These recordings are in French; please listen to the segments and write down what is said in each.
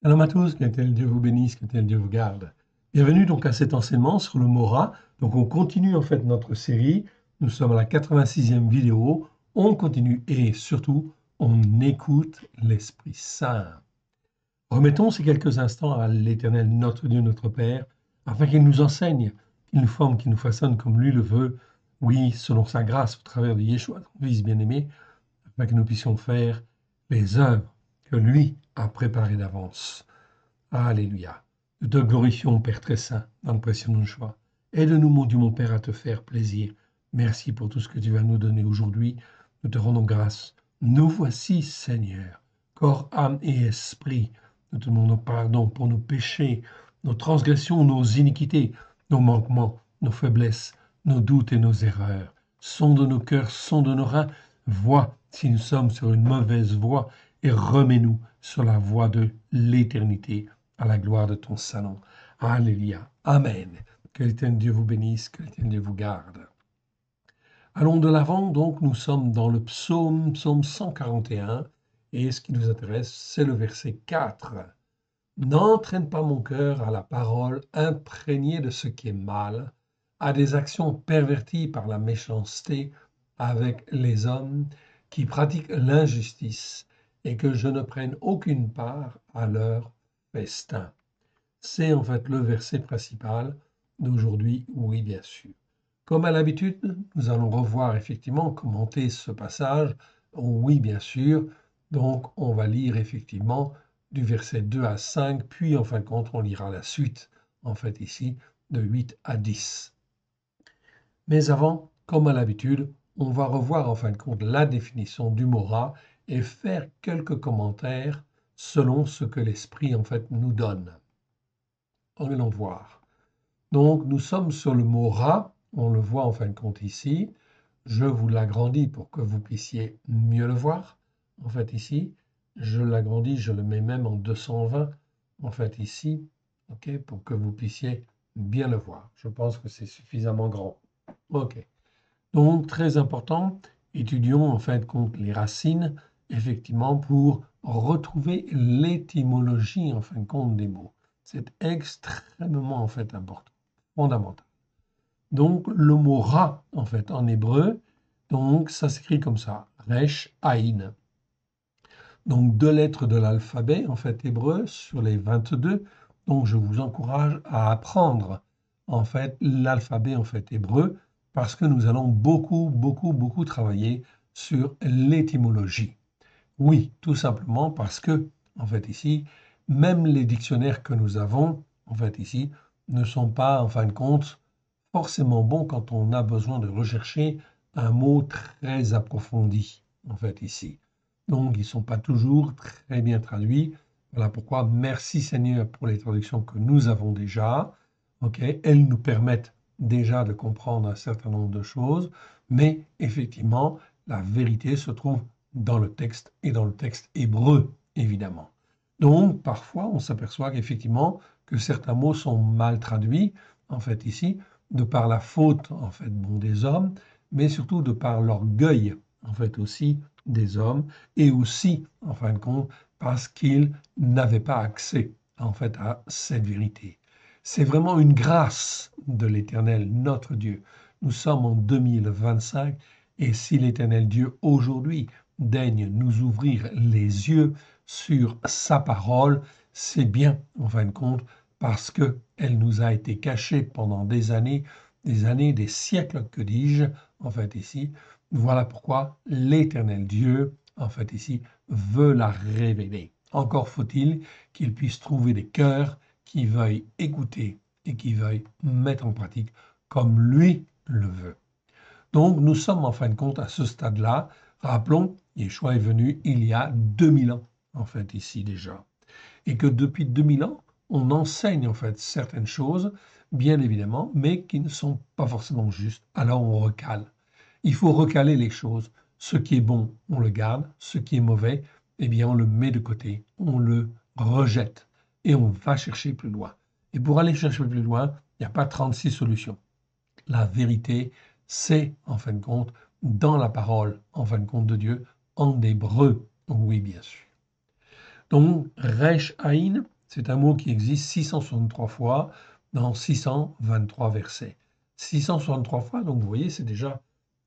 Shalom à tous, que tel Dieu vous bénisse, que tel Dieu vous garde. Bienvenue donc à cet enseignement sur le mot rat. Donc on continue en fait notre série. Nous sommes à la 86e vidéo. On continue et surtout on écoute l'Esprit Saint. Remettons ces quelques instants à l'Éternel, notre Dieu, notre Père, afin qu'il nous enseigne, qu'il nous forme, qu'il nous façonne comme lui le veut. Oui, selon sa grâce au travers de Yeshua, son Fils bien-aimé, afin que nous puissions faire les œuvres que lui a préparées d'avance. Alléluia. Nous te glorifions, Père très saint, dans le précieux nom de choix. Aide-nous, mon Dieu, mon Père, à te faire plaisir. Merci pour tout ce que tu vas nous donner aujourd'hui. Nous te rendons grâce. Nous voici, Seigneur, corps, âme et esprit. Nous te demandons pardon pour nos péchés, nos transgressions, nos iniquités, nos manquements, nos faiblesses, nos doutes et nos erreurs. Sonde nos cœurs, sonde nos reins. Vois si nous sommes sur une mauvaise voie et remets-nous sur la voie de l'éternité à la gloire de ton salon. Alléluia. Amen. Que l'Éternel Dieu vous bénisse, que l'Éternel Dieu vous garde. Allons de l'avant, donc nous sommes dans le psaume 141, et ce qui nous intéresse, c'est le verset 4. N'entraîne pas mon cœur à la parole imprégnée de ce qui est mal, à des actions perverties par la méchanceté avec les hommes qui pratiquent l'injustice, et que je ne prenne aucune part à leur festin. C'est en fait le verset principal d'aujourd'hui, oui bien sûr. Comme à l'habitude, nous allons revoir effectivement, commenter ce passage, oui bien sûr. Donc on va lire effectivement du verset 2 à 5, puis en fin de compte on lira la suite, en fait ici, de 8 à 10. Mais avant, comme à l'habitude, on va revoir en fin de compte la définition du mot rat et faire quelques commentaires selon ce que l'Esprit en fait nous donne. Allons voir. Donc nous sommes sur le mot rat, on le voit en fin de compte ici. Je vous l'agrandis pour que vous puissiez mieux le voir. En fait ici, je l'agrandis, je le mets même en 220, en fait ici, ok, pour que vous puissiez bien le voir. Je pense que c'est suffisamment grand. Ok. Donc, très important, étudions en fin de compte les racines, effectivement, pour retrouver l'étymologie, en fin de compte, des mots. C'est extrêmement, en fait, important, fondamental. Donc, le mot ra, en fait, en hébreu, donc, ça s'écrit comme ça, resh, aïn. Donc, deux lettres de l'alphabet, en fait, hébreu, sur les 22. Donc, je vous encourage à apprendre, en fait, l'alphabet, en fait, hébreu, parce que nous allons beaucoup travailler sur l'étymologie. Oui, tout simplement parce que, en fait, ici, même les dictionnaires que nous avons, en fait, ici, ne sont pas, en fin de compte, forcément bons quand on a besoin de rechercher un mot très approfondi, en fait, ici. Donc, ils ne sont pas toujours très bien traduits. Voilà pourquoi merci Seigneur pour les traductions que nous avons déjà. Ok, elles nous permettent déjà de comprendre un certain nombre de choses, mais effectivement, la vérité se trouve dans le texte et dans le texte hébreu, évidemment. Donc, parfois, on s'aperçoit qu'effectivement, que certains mots sont mal traduits, en fait, ici, de par la faute, en fait, bon, des hommes, mais surtout de par l'orgueil, en fait, aussi, des hommes, et aussi, en fin de compte, parce qu'ils n'avaient pas accès, en fait, à cette vérité. C'est vraiment une grâce de l'Éternel, notre Dieu. Nous sommes en 2025, et si l'Éternel Dieu, aujourd'hui, daigne nous ouvrir les yeux sur sa parole, c'est bien, en fin de compte, parce qu'elle nous a été cachée pendant des années, des siècles, que dis-je, en fait ici. Voilà pourquoi l'Éternel Dieu, en fait ici, veut la révéler. Encore faut-il qu'il puisse trouver des cœurs qui veuillent écouter et qui veuillent mettre en pratique comme lui le veut. Donc nous sommes en fin de compte à ce stade-là. Rappelons, Yeshua est venu il y a 2000 ans, en fait ici déjà. Et que depuis 2000 ans, on enseigne en fait certaines choses, bien évidemment, mais qui ne sont pas forcément justes. Alors on recale. Il faut recaler les choses. Ce qui est bon, on le garde. Ce qui est mauvais, eh bien, on le met de côté. On le rejette. Et on va chercher plus loin. Et pour aller chercher plus loin, il n'y a pas 36 solutions. La vérité, c'est, en fin de compte, dans la parole, en fin de compte de Dieu, en hébreu. Oui, bien sûr. Donc, Resh Aïn, c'est un mot qui existe 663 fois dans 623 versets. 663 fois, donc vous voyez, c'est déjà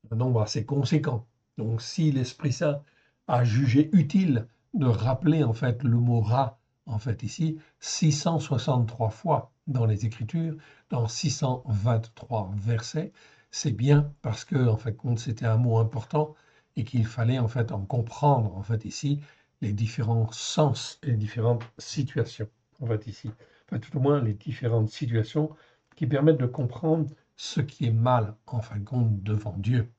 un nombre assez conséquent. Donc, si l'Esprit Saint a jugé utile de rappeler en fait le mot Ra, en fait ici, 663 fois dans les Écritures, dans 623 versets, c'est bien parce que en fait compte c'était un mot important et qu'il fallait en fait en comprendre en fait ici les différents sens et les différentes situations en fait ici, enfin tout au moins les différentes situations qui permettent de comprendre ce qui est mal en fin de compte devant Dieu,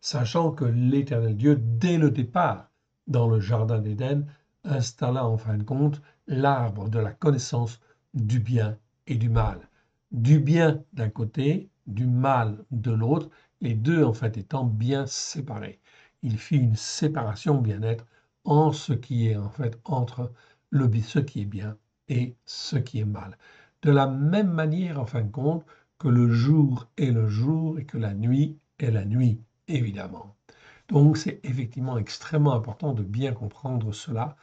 sachant que l'Éternel Dieu, dès le départ, dans le Jardin d'Éden, installa en fin de compte l'arbre de la connaissance du bien et du mal. Du bien d'un côté, du mal de l'autre, les deux en fait étant bien séparés. Il fit une séparation bien-être en ce qui est en fait entre ce qui est bien et ce qui est mal. De la même manière en fin de compte que le jour est le jour et que la nuit est la nuit évidemment. Donc c'est effectivement extrêmement important de bien comprendre cela.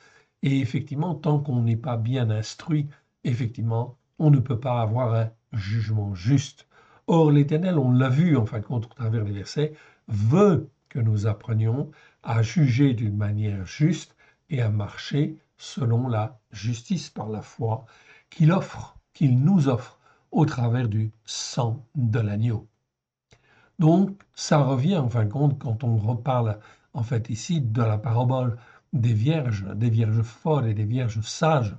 Et effectivement, tant qu'on n'est pas bien instruit, effectivement, on ne peut pas avoir un jugement juste. Or, l'Éternel, on l'a vu en fin de compte au travers des versets, veut que nous apprenions à juger d'une manière juste et à marcher selon la justice par la foi qu'il offre, qu'il nous offre au travers du sang de l'agneau. Donc, ça revient en fin de compte quand on reparle en fait ici de la parabole des vierges folles et des vierges sages.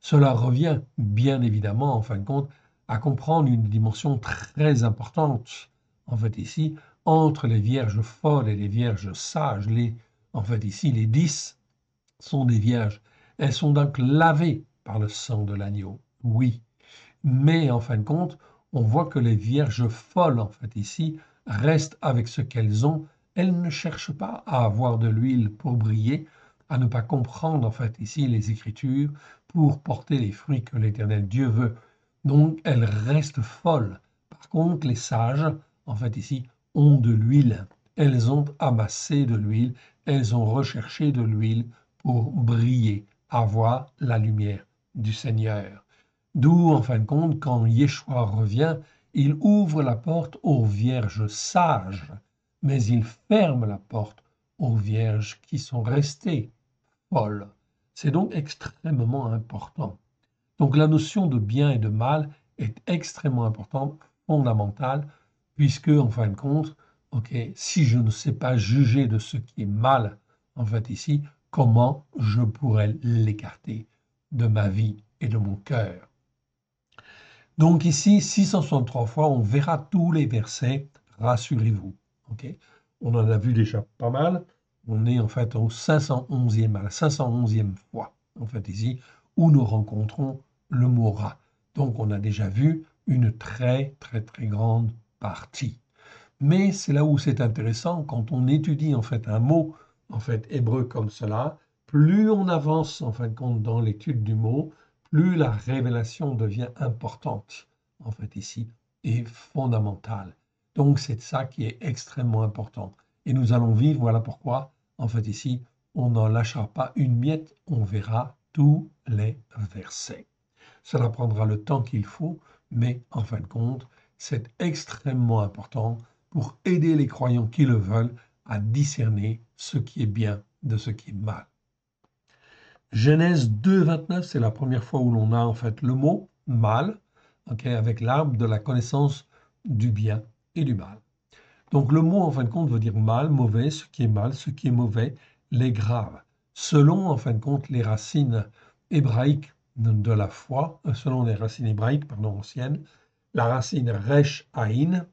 Cela revient bien évidemment en fin de compte à comprendre une dimension très importante en fait ici entre les vierges folles et les vierges sages. En fait ici, les 10 sont des vierges. Elles sont donc lavées par le sang de l'agneau. Oui, mais en fin de compte, on voit que les vierges folles, en fait, ici, restent avec ce qu'elles ont. Elles ne cherchent pas à avoir de l'huile pour briller, à ne pas comprendre, en fait, ici, les Écritures pour porter les fruits que l'Éternel Dieu veut. Donc, elles restent folles. Par contre, les sages, en fait, ici, ont de l'huile. Elles ont amassé de l'huile, elles ont recherché de l'huile pour briller, avoir la lumière du Seigneur. D'où, en fin de compte, quand Yeshua revient, il ouvre la porte aux vierges sages, mais il ferme la porte aux vierges qui sont restées folles. C'est donc extrêmement important. Donc la notion de bien et de mal est extrêmement importante, fondamentale, puisque, en fin de compte, si je ne sais pas juger de ce qui est mal, en fait ici, comment je pourrais l'écarter de ma vie et de mon cœur? Donc ici, 663 fois, on verra tous les versets, rassurez-vous. On en a vu déjà pas mal. On est en fait au 511e, à la 511e fois, en fait ici, où nous rencontrons le mot Ra. Donc on a déjà vu une très très très grande partie. Mais c'est là où c'est intéressant, quand on étudie en fait un mot en fait hébreu comme cela, plus on avance en fin de compte dans l'étude du mot, plus la révélation devient importante en fait ici et fondamentale. Donc c'est ça qui est extrêmement important. Et nous allons vivre, voilà pourquoi en fait ici on n'en lâchera pas une miette, on verra tous les versets. Cela prendra le temps qu'il faut, mais en fin de compte, c'est extrêmement important pour aider les croyants qui le veulent à discerner ce qui est bien de ce qui est mal. Genèse 2, 29, c'est la première fois où l'on a en fait le mot mal, avec l'arbre de la connaissance du bien et du mal. Donc le mot en fin de compte veut dire mal, mauvais, ce qui est mal, ce qui est mauvais, les graves. Selon en fin de compte les racines hébraïques de la foi, selon les racines hébraïques anciennes, la racine resh aïn,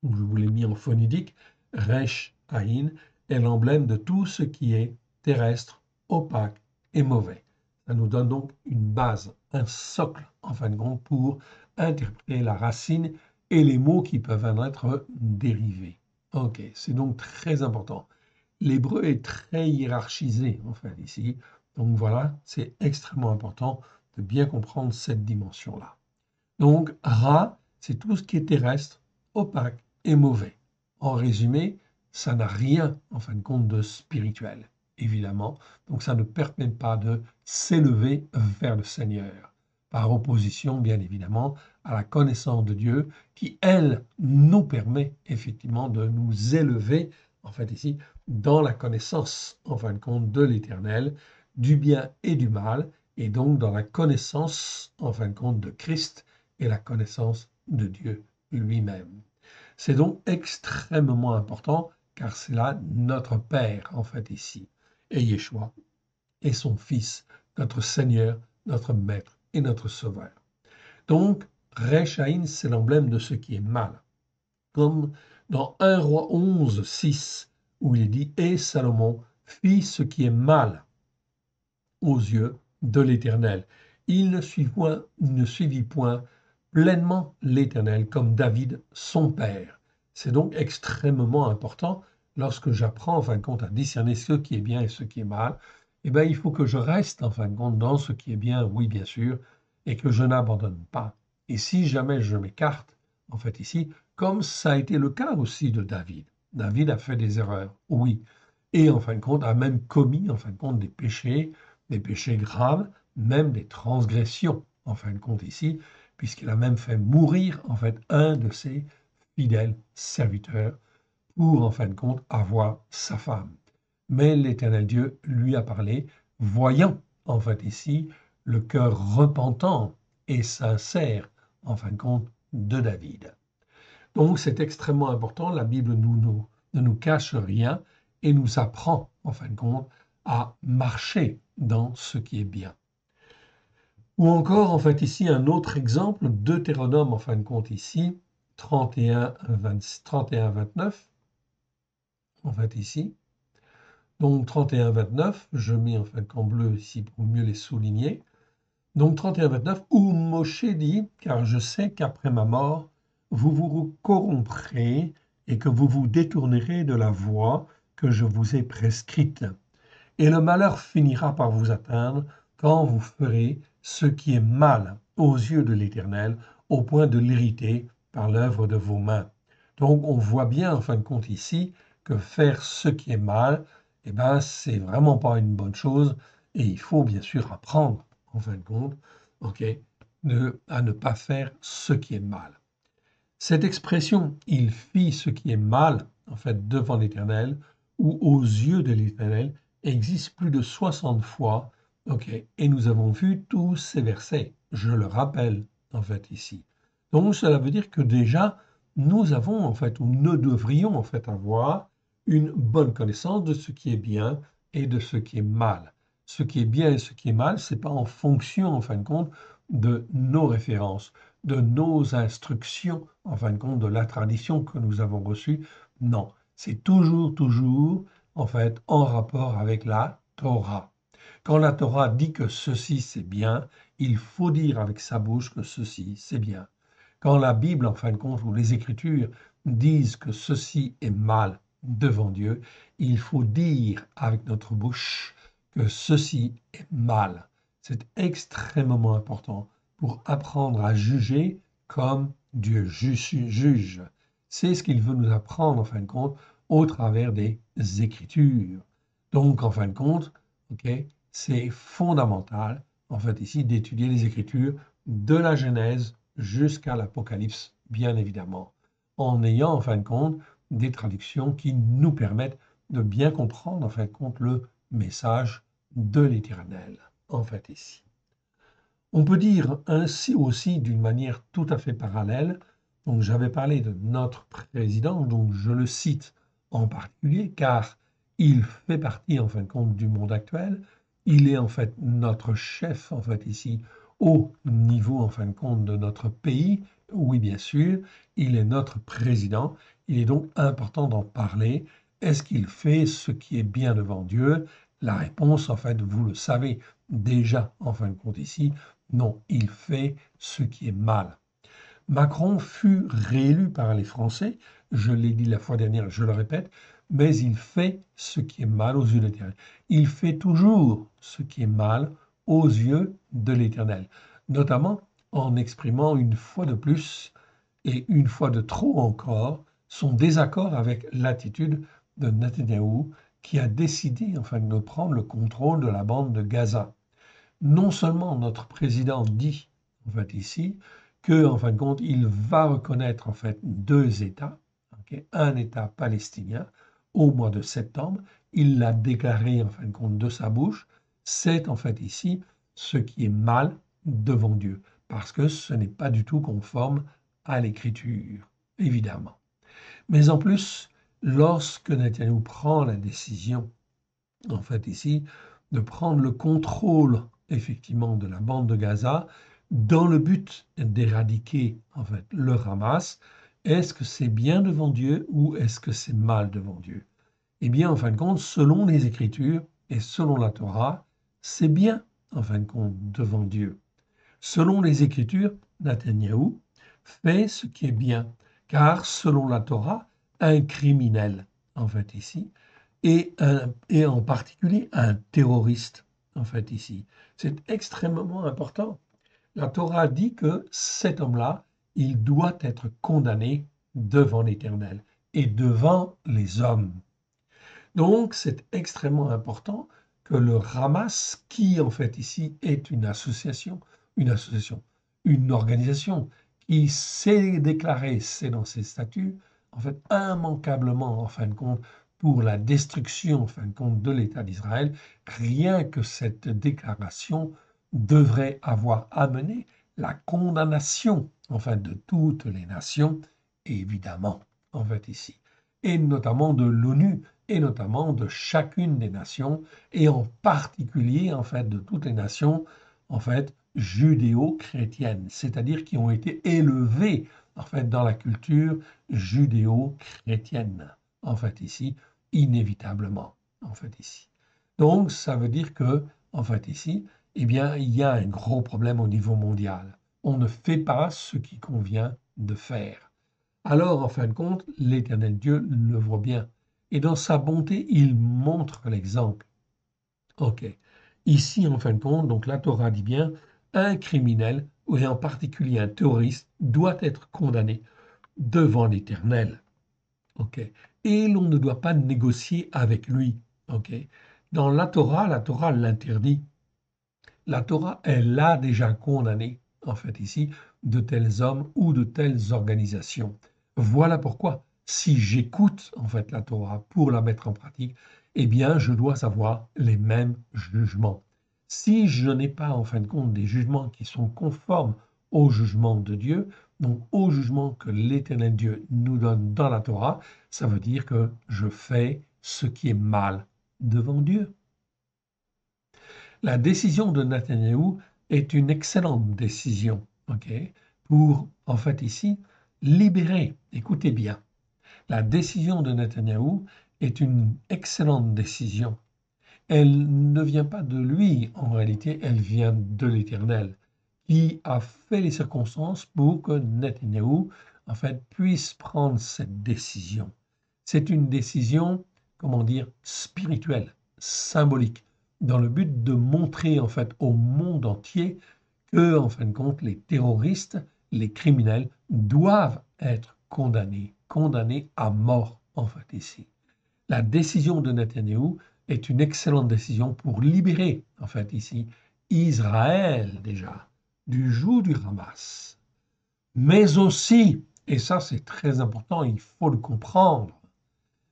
je vous l'ai mis en phonétique, resh aïn est l'emblème de tout ce qui est terrestre, opaque et mauvais. Ça nous donne donc une base, un socle en fin de compte pour interpréter la racine et les mots qui peuvent en être dérivés. Ok, c'est donc très important. L'hébreu est très hiérarchisé en fait ici, donc voilà, c'est extrêmement important de bien comprendre cette dimension-là. Donc Ra, c'est tout ce qui est terrestre, opaque et mauvais. En résumé, ça n'a rien en fin de compte de spirituel. évidemment. Donc ça ne permet pas de s'élever vers le Seigneur, par opposition, bien évidemment, à la connaissance de Dieu, qui, elle, nous permet effectivement de nous élever, en fait ici, dans la connaissance, en fin de compte, de l'Éternel, du bien et du mal, et donc dans la connaissance, en fin de compte, de Christ et la connaissance de Dieu lui-même. C'est donc extrêmement important, car c'est là notre Père, en fait, ici, et Yeshua, et son Fils, notre Seigneur, notre Maître et notre Sauveur. Donc, Rechaïn, c'est l'emblème de ce qui est mal. Comme dans 1 Roi 11, 6, où il est dit « Et Salomon fit ce qui est mal aux yeux de l'Éternel. Il ne suivit point pleinement l'Éternel comme David, son père. » C'est donc extrêmement important lorsque j'apprends, en fin de compte, à discerner ce qui est bien et ce qui est mal. Eh bien, il faut que je reste, en fin de compte, dans ce qui est bien, oui, bien sûr, et que je n'abandonne pas. Et si jamais je m'écarte, en fait, ici, comme ça a été le cas aussi de David. David a fait des erreurs, oui, et en fin de compte a même commis, en fin de compte, des péchés graves, même des transgressions, en fin de compte ici, puisqu'il a même fait mourir, en fait, un de ses fidèles serviteurs pour, en fin de compte, avoir sa femme. Mais l'Éternel Dieu lui a parlé, voyant, en fait, ici, le cœur repentant et sincère, en fin de compte, de David. Donc, c'est extrêmement important. La Bible ne nous cache rien et nous apprend, en fin de compte, à marcher dans ce qui est bien. Ou encore, en fait, ici, un autre exemple, Deutéronome, en fin de compte, ici, 31-29, en fait, ici. Donc, 31-29, je mets en fait en bleu ici pour mieux les souligner. Donc, 31-29, où Moshe dit, car je sais qu'après ma mort, vous vous corromprez et que vous vous détournerez de la voie que je vous ai prescrite. Et le malheur finira par vous atteindre quand vous ferez ce qui est mal aux yeux de l'Éternel, au point de l'hériter par l'œuvre de vos mains. Donc, on voit bien, en fin de compte, ici, que faire ce qui est mal, eh ben, c'est vraiment pas une bonne chose, et il faut bien sûr apprendre, en fin de compte, à ne pas faire ce qui est mal. Cette expression, il fit ce qui est mal, en fait, devant l'Éternel, ou aux yeux de l'Éternel, existe plus de 60 fois, et nous avons vu tous ces versets, je le rappelle, en fait, ici. Donc, cela veut dire que déjà, nous avons, en fait, ou nous devrions, en fait, avoir une bonne connaissance de ce qui est bien et de ce qui est mal. Ce qui est bien et ce qui est mal, c'est pas en fonction, en fin de compte, de nos références, de nos instructions, en fin de compte, de la tradition que nous avons reçue. Non, c'est toujours, en fait, en rapport avec la Torah. Quand la Torah dit que ceci c'est bien, il faut dire avec sa bouche que ceci c'est bien. Quand la Bible, en fin de compte, ou les Écritures disent que ceci est mal devant Dieu, il faut dire avec notre bouche que ceci est mal. C'est extrêmement important pour apprendre à juger comme Dieu juge. C'est ce qu'il veut nous apprendre, en fin de compte, au travers des Écritures. Donc, en fin de compte, c'est fondamental, en fait, ici, d'étudier les Écritures de la Genèse jusqu'à l'Apocalypse, bien évidemment, en ayant, en fin de compte, des traductions qui nous permettent de bien comprendre, en fin de compte, le message de l'Éternel, en fait, ici. On peut dire ainsi aussi, d'une manière tout à fait parallèle, donc j'avais parlé de notre président, donc je le cite en particulier, car il fait partie, en fin de compte, du monde actuel. Il est en fait notre chef, en fait, ici, au niveau, en fin de compte, de notre pays. Oui, bien sûr, il est notre président. Il est donc important d'en parler. Est-ce qu'il fait ce qui est bien devant Dieu? La réponse, en fait, vous le savez déjà, en fin de compte, ici, non, il fait ce qui est mal. Macron fut réélu par les Français, je l'ai dit la fois dernière, je le répète, mais il fait ce qui est mal aux yeux de l'Éternel. Il fait toujours ce qui est mal aux yeux de l'Éternel, notamment en exprimant une fois de plus et une fois de trop encore son désaccord avec l'attitude de Netanyahou qui a décidé enfin de prendre le contrôle de la bande de Gaza. Non seulement notre président dit en fait ici que en fin de compte il va reconnaître en fait deux États, okay, un État palestinien au mois de septembre, il l'a déclaré en fin de compte de sa bouche, c'est en fait ici ce qui est mal devant Dieu, parce que ce n'est pas du tout conforme à l'Écriture, évidemment. Mais en plus, lorsque Netanyahu prend la décision, en fait ici, de prendre le contrôle effectivement de la bande de Gaza dans le but d'éradiquer en fait le Hamas, est-ce que c'est bien devant Dieu ou est-ce que c'est mal devant Dieu? Eh bien, en fin de compte, selon les Écritures et selon la Torah, c'est bien en fin de compte devant Dieu. Selon les Écritures, Netanyahou fait ce qui est bien, car selon la Torah, un criminel, en fait ici, et en particulier un terroriste, en fait ici. C'est extrêmement important. La Torah dit que cet homme-là, il doit être condamné devant l'Éternel et devant les hommes. Donc, c'est extrêmement important que le Hamas, qui en fait ici est une association, une organisation qui s'est déclarée, c'est dans ses statuts, en fait immanquablement en fin de compte pour la destruction en fin de compte de l'État d'Israël, rien que cette déclaration devrait avoir amené la condamnation en fait de toutes les nations, évidemment, en fait ici, et notamment de l'ONU et notamment de chacune des nations, et en particulier en fait de toutes les nations en fait judéo-chrétiennes, c'est-à-dire qui ont été élevées en fait dans la culture judéo-chrétienne, en fait ici, inévitablement, en fait ici. Donc ça veut dire que en fait ici, eh bien il y a un gros problème au niveau mondial. On ne fait pas ce qui convient de faire. Alors, en fin de compte, l'Éternel Dieu le voit bien. Et dans sa bonté, il montre l'exemple. OK. Ici, en fin de compte, donc la Torah dit bien, un criminel, et en particulier un terroriste, doit être condamné devant l'Éternel. OK. Et l'on ne doit pas négocier avec lui. OK. Dans la Torah l'interdit. La Torah, elle a déjà condamné, en fait ici, de tels hommes ou de telles organisations. Voilà pourquoi, si j'écoute en fait la Torah pour la mettre en pratique, eh bien, je dois avoir les mêmes jugements. Si je n'ai pas, en fin de compte, des jugements qui sont conformes au jugement de Dieu, donc au jugement que l'Éternel Dieu nous donne dans la Torah, ça veut dire que je fais ce qui est mal devant Dieu. La décision de Netanyahou est une excellente décision, ok, pour, en fait, ici, libérer. Écoutez bien, la décision de Netanyahou est une excellente décision. Elle ne vient pas de lui, en réalité, elle vient de l'Éternel, qui a fait les circonstances pour que Netanyahou, en fait, puisse prendre cette décision. C'est une décision, comment dire, spirituelle, symbolique, dans le but de montrer, en fait, au monde entier que, en fin de compte, les terroristes, les criminels doivent être condamnés, condamnés à mort, en fait, ici. La décision de Netanyahou est une excellente décision pour libérer, en fait, ici, Israël déjà, du joug du Hamas. Mais aussi, et ça c'est très important, il faut le comprendre,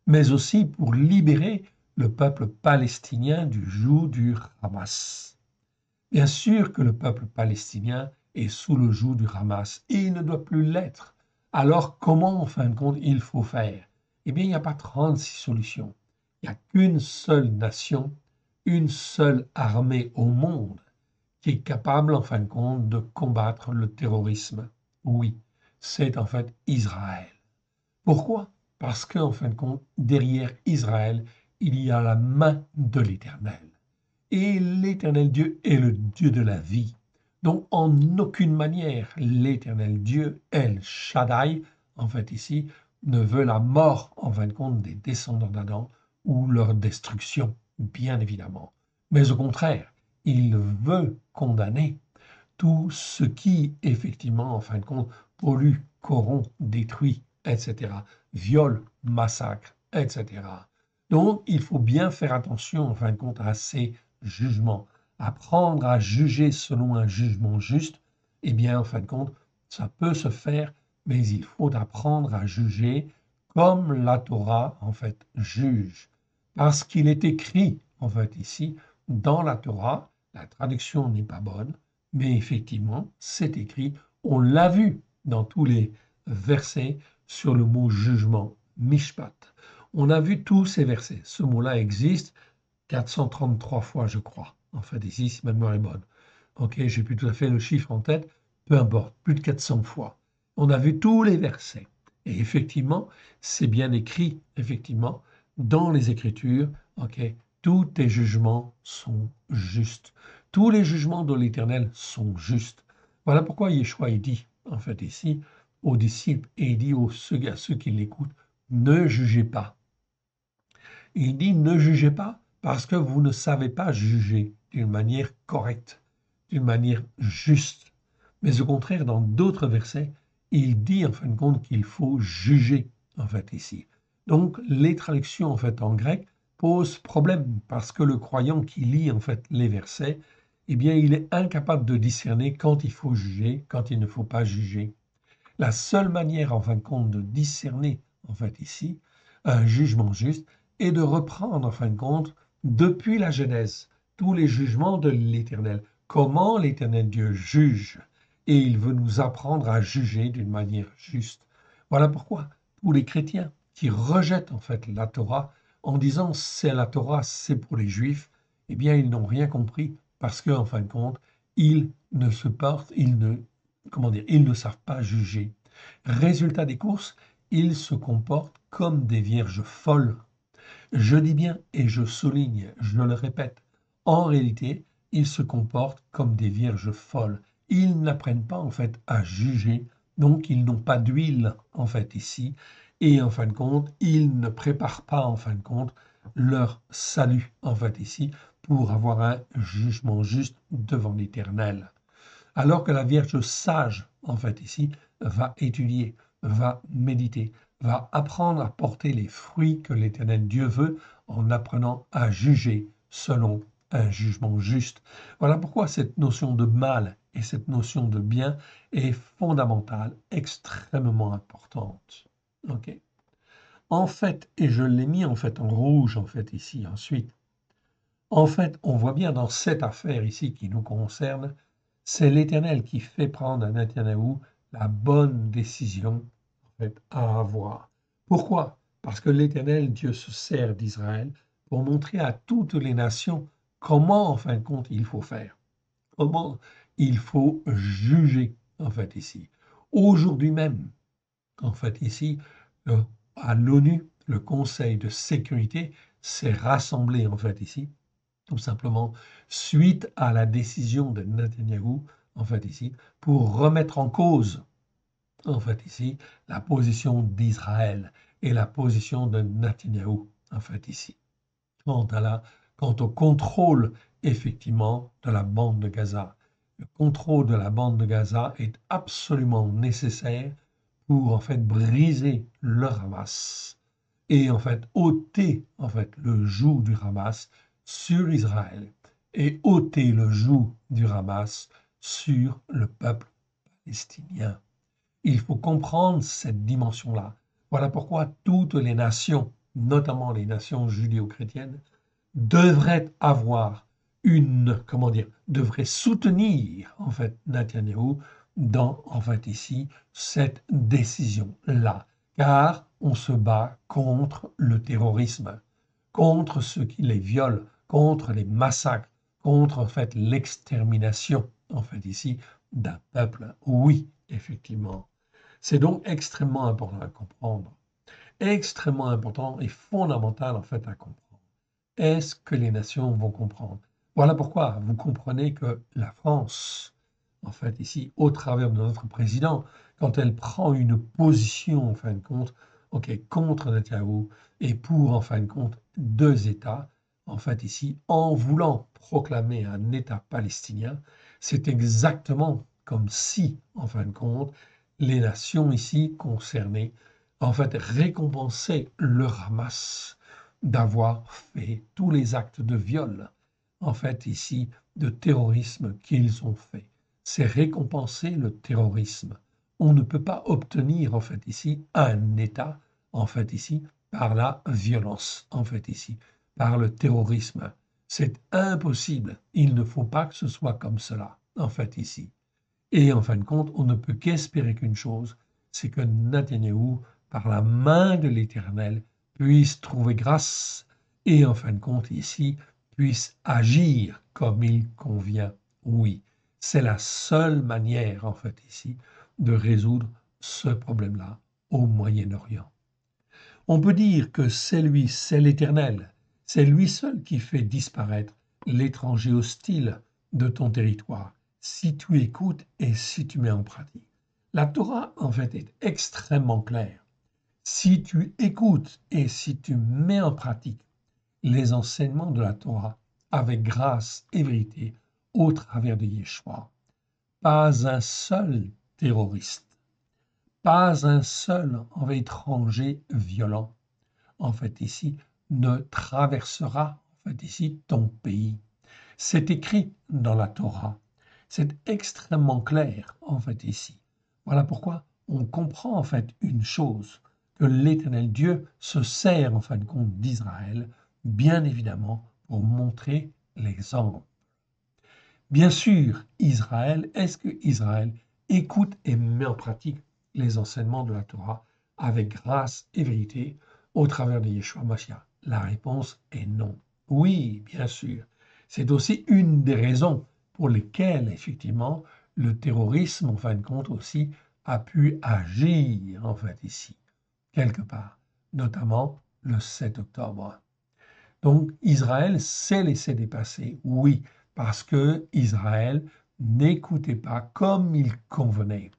mais aussi pour libérer le peuple palestinien du joug du Hamas. Bien sûr que le peuple palestinien est sous le joug du Hamas et il ne doit plus l'être. Alors comment, en fin de compte, il faut faire? Eh bien, il n'y a pas 36 solutions. Il n'y a qu'une seule nation, une seule armée au monde qui est capable, en fin de compte, de combattre le terrorisme. Oui, c'est en fait Israël. Pourquoi? Parce qu'en fin de compte, derrière Israël, il y a la main de l'Éternel. Et l'Éternel Dieu est le Dieu de la vie. Donc, en aucune manière, l'Éternel Dieu, El Shaddai, en fait ici, ne veut la mort, en fin de compte, des descendants d'Adam ou leur destruction, bien évidemment. Mais au contraire, il veut condamner tout ce qui, effectivement, en fin de compte, pollue, corrompt, détruit, etc., viole, massacre, etc. Donc, il faut bien faire attention, en fin de compte, à ces jugements. Apprendre à juger selon un jugement juste, eh bien, en fin de compte, ça peut se faire, mais il faut apprendre à juger comme la Torah, en fait, juge. Parce qu'il est écrit, en fait, ici, dans la Torah, la traduction n'est pas bonne, mais effectivement, c'est écrit, on l'a vu dans tous les versets sur le mot jugement, mishpat. On a vu tous ces versets. Ce mot-là existe 433 fois, je crois. En fait, ici, si ma mémoire est bonne. Ok, j'ai plus tout à fait le chiffre en tête, peu importe, plus de 400 fois. On a vu tous les versets. Et effectivement, c'est bien écrit, effectivement, dans les Écritures, ok, tous tes jugements sont justes. Tous les jugements de l'Éternel sont justes. Voilà pourquoi Yeshua il dit, en fait, ici, aux disciples, et il dit à ceux qui l'écoutent, ne jugez pas. Il dit ne jugez pas parce que vous ne savez pas juger d'une manière correcte, d'une manière juste. Mais au contraire, dans d'autres versets, il dit en fin de compte qu'il faut juger, en fait, ici. Donc, les traductions, en fait, en grec posent problème parce que le croyant qui lit, en fait, les versets, eh bien, il est incapable de discerner quand il faut juger, quand il ne faut pas juger. La seule manière, en fin de compte, de discerner, en fait, ici, un jugement juste est de reprendre, en fin de compte, depuis la Genèse, tous les jugements de l'Éternel. Comment l'Éternel Dieu juge. Et il veut nous apprendre à juger d'une manière juste. Voilà pourquoi, pour les chrétiens qui rejettent, en fait, la Torah, en disant c'est la Torah, c'est pour les Juifs, eh bien, ils n'ont rien compris parce qu'en fin de compte, ils ne se portent, ils ne comment dire, ils ne savent pas juger. Résultat des courses, ils se comportent comme des vierges folles. Je dis bien et je souligne, je le répète, en réalité, ils se comportent comme des vierges folles. Ils n'apprennent pas en fait à juger, donc ils n'ont pas d'huile en fait ici, et en fin de compte, ils ne préparent pas en fin de compte leur salut en fait ici pour avoir un jugement juste devant l'Éternel. Alors que la Vierge sage, en fait, ici, va étudier, va méditer, va apprendre à porter les fruits que l'Éternel Dieu veut en apprenant à juger selon un jugement juste. Voilà pourquoi cette notion de mal et cette notion de bien est fondamentale, extrêmement importante. Ok. En fait, et je l'ai mis en fait en rouge en fait ici ensuite. En fait, on voit bien dans cette affaire ici qui nous concerne, c'est l'Éternel qui fait prendre à Netanyahou la bonne décision en fait, à avoir. Pourquoi? Parce que l'Éternel, Dieu, se sert d'Israël pour montrer à toutes les nations comment, en fin de compte, il faut faire, comment il faut juger, en fait, ici. Aujourd'hui même, en fait, ici, le- à l'ONU, le Conseil de sécurité s'est rassemblé, en fait, ici, tout simplement suite à la décision de Netanyahou, en fait ici, pour remettre en cause, en fait ici, la position d'Israël et la position de Netanyahou, en fait ici, quant quant au contrôle effectivement de la bande de Gaza. Le contrôle de la bande de Gaza est absolument nécessaire pour en fait briser le Hamas et en fait ôter en fait le joug du Hamas sur Israël et ôter le joug du Hamas sur le peuple palestinien. Il faut comprendre cette dimension-là. Voilà pourquoi toutes les nations, notamment les nations judéo-chrétiennes, devraient avoir comment dire, devraient soutenir en fait Netanyahou dans en fait ici cette décision-là, car on se bat contre le terrorisme, contre ceux qui les violent, contre les massacres, contre en fait l'extermination en fait ici d'un peuple. Oui, effectivement. C'est donc extrêmement important à comprendre, extrêmement important et fondamental en fait à comprendre. Est-ce que les nations vont comprendre? Voilà pourquoi vous comprenez que la France, en fait, ici, au travers de notre président, quand elle prend une position, en fin de compte, ok, contre Netanyahou et pour, en fin de compte, deux États, en fait, ici, en voulant proclamer un État palestinien, c'est exactement comme si, en fin de compte, les nations ici concernées, en fait, récompensaient le Hamas d'avoir fait tous les actes de viol, en fait ici, de terrorisme qu'ils ont fait. C'est récompenser le terrorisme. On ne peut pas obtenir, en fait ici, un État, en fait ici, par la violence, en fait ici, par le terrorisme. C'est impossible. Il ne faut pas que ce soit comme cela, en fait ici. Et en fin de compte, on ne peut qu'espérer qu'une chose, c'est que Netanyahou, par la main de l'Éternel, puisse trouver grâce et en fin de compte ici, puisse agir comme il convient. Oui, c'est la seule manière en fait ici de résoudre ce problème-là au Moyen-Orient. On peut dire que c'est lui, c'est l'Éternel, c'est lui seul qui fait disparaître l'étranger hostile de ton territoire, si tu écoutes et si tu mets en pratique. La Torah, en fait, est extrêmement claire. Si tu écoutes et si tu mets en pratique les enseignements de la Torah avec grâce et vérité au travers de Yeshua, pas un seul terroriste, pas un seul étranger violent, en fait ici, ne traversera en fait ici ton pays. C'est écrit dans la Torah. C'est extrêmement clair en fait ici. Voilà pourquoi on comprend en fait une chose, que l'Éternel Dieu se sert en fin de compte d'Israël, bien évidemment, pour montrer l'exemple. Bien sûr, Israël, est-ce que Israël écoute et met en pratique les enseignements de la Torah avec grâce et vérité au travers de Yeshua Mashiach? La réponse est non. Oui, bien sûr. C'est aussi une des raisons pour lesquelles, effectivement, le terrorisme, en fin de compte, aussi, a pu agir, en fait, ici, quelque part, notamment le 7 octobre. Donc, Israël s'est laissé dépasser, oui, parce que Israël n'écoutait pas comme il convenait.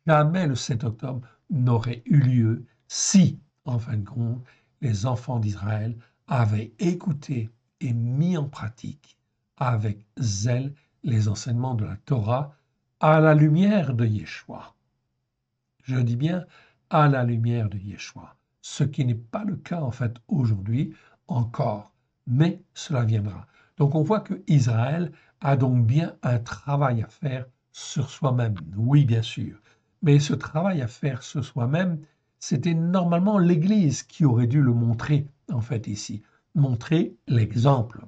Jamais le 7 octobre n'aurait eu lieu si, en fin de compte, les enfants d'Israël avaient écouté et mis en pratique avec zèle les enseignements de la Torah à la lumière de Yeshua. Je dis bien à la lumière de Yeshua, ce qui n'est pas le cas en fait aujourd'hui encore, mais cela viendra. Donc on voit que Israël a donc bien un travail à faire sur soi-même. Oui, bien sûr, mais ce travail à faire sur soi-même, c'était normalement l'Église qui aurait dû le montrer en fait ici, montrer l'exemple.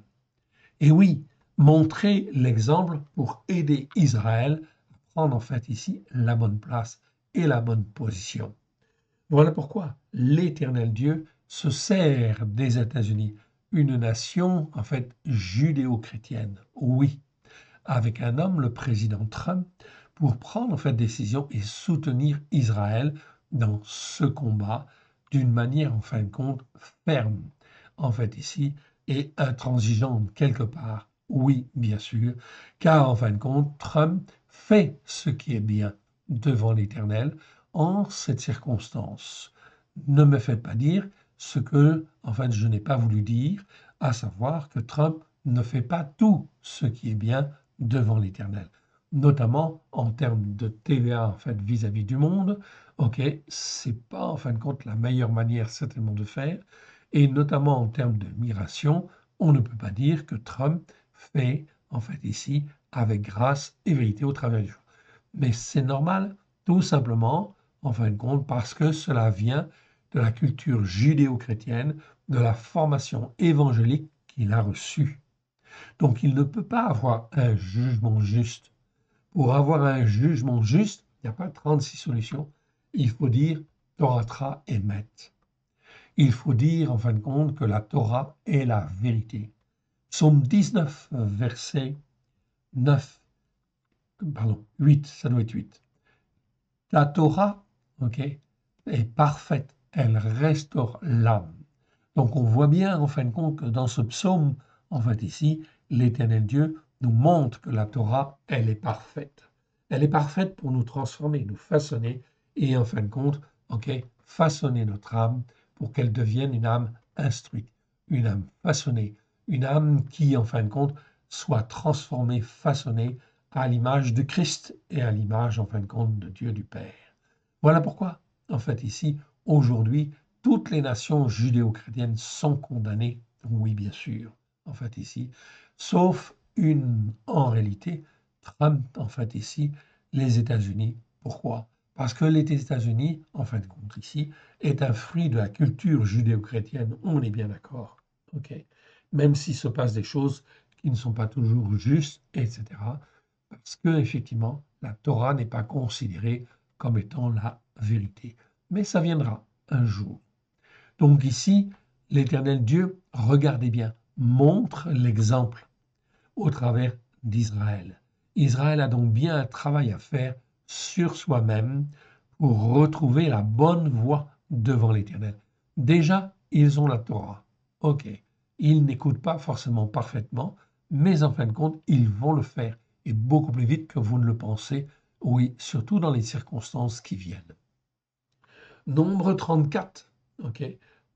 Et oui, montrer l'exemple pour aider Israël à prendre en fait ici la bonne place et la bonne position. Voilà pourquoi l'Éternel Dieu se sert des États-Unis, une nation en fait judéo-chrétienne, oui, avec un homme, le président Trump, pour prendre en fait décision et soutenir Israël dans ce combat d'une manière en fin de compte ferme, en fait ici, et intransigeante quelque part. Oui, bien sûr, car en fin de compte, Trump fait ce qui est bien devant l'Éternel en cette circonstance. Ne me faites pas dire ce que, en fait, je n'ai pas voulu dire, à savoir que Trump ne fait pas tout ce qui est bien devant l'Éternel, notamment en termes de TVA en fait vis-à-vis du monde. Ok, c'est pas en fin de compte la meilleure manière certainement de faire, et notamment en termes de migration, on ne peut pas dire que Trump fait en fait ici avec grâce et vérité au travers du jour. Mais c'est normal, tout simplement, en fin de compte, parce que cela vient de la culture judéo-chrétienne, de la formation évangélique qu'il a reçue. Donc il ne peut pas avoir un jugement juste. Pour avoir un jugement juste, il n'y a pas 36 solutions. Il faut dire Torah Emet. Il faut dire en fin de compte que la Torah est la vérité. Psaume 19, verset 9, pardon, 8, ça doit être 8. La Torah, ok, est parfaite, elle restaure l'âme. Donc on voit bien en fin de compte que dans ce psaume, en fait ici, l'Éternel Dieu nous montre que la Torah, elle est parfaite. Elle est parfaite pour nous transformer, nous façonner et en fin de compte, ok, façonner notre âme pour qu'elle devienne une âme instruite, une âme façonnée, une âme qui en fin de compte soit transformée, façonnée à l'image de Christ et à l'image en fin de compte de Dieu du Père. Voilà pourquoi, en fait ici, aujourd'hui, toutes les nations judéo-chrétiennes sont condamnées, oui, bien sûr, en fait, ici, sauf une, en réalité, Trump, en fait, ici, les États-Unis. Pourquoi? Parce que les États-Unis, en fin de compte, ici, est un fruit de la culture judéo-chrétienne, on est bien d'accord, ok? Même s'il se passe des choses qui ne sont pas toujours justes, etc., parce que, effectivement, la Torah n'est pas considérée comme étant la vérité. Mais ça viendra un jour. Donc ici, l'Éternel Dieu, regardez bien, montre l'exemple au travers d'Israël. Israël a donc bien un travail à faire sur soi-même pour retrouver la bonne voie devant l'Éternel. Déjà, ils ont la Torah. Ok, ils n'écoutent pas forcément parfaitement, mais en fin de compte, ils vont le faire, et beaucoup plus vite que vous ne le pensez, oui, surtout dans les circonstances qui viennent. Nombre 34, ok,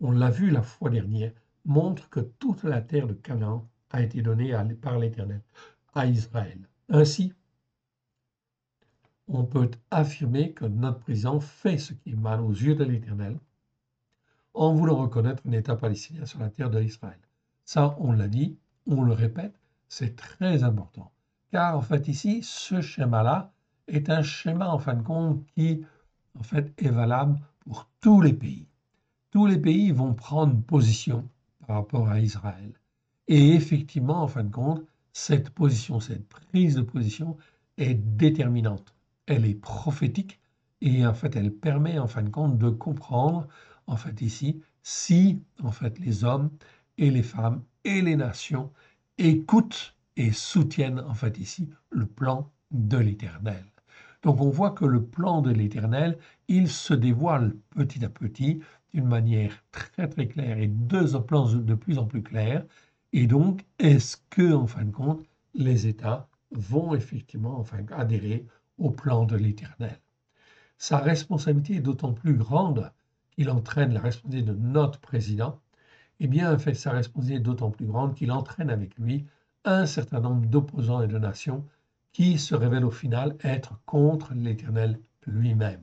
on l'a vu la fois dernière, montre que toute la terre de Canaan a été donnée par l'Éternel à Israël. Ainsi, on peut affirmer que notre président fait ce qui est mal aux yeux de l'Éternel en voulant reconnaître un État palestinien sur la terre d'Israël. Ça, on l'a dit, on le répète, c'est très important. Car en fait ici, ce schéma-là est un schéma en fin de compte qui en fait est valable pour tous les pays. Tous les pays vont prendre position par rapport à Israël. Et effectivement, en fin de compte, cette position, cette prise de position est déterminante. Elle est prophétique et en fait, elle permet en fin de compte de comprendre en fait ici si en fait les hommes et les femmes et les nations écoutent et soutiennent en fait ici le plan de l'Éternel. Donc on voit que le plan de l'Éternel, il se dévoile petit à petit d'une manière très très claire et deux plans de plus en plus clairs. Et donc, est-ce que, en fin de compte, les États vont effectivement enfin, adhérer au plan de l'Éternel? Sa responsabilité est d'autant plus grande qu'il entraîne la responsabilité de notre président. Eh bien, en fait, sa responsabilité est d'autant plus grande qu'il entraîne avec lui un certain nombre d'opposants et de nations qui se révèlent au final être contre l'Éternel lui-même.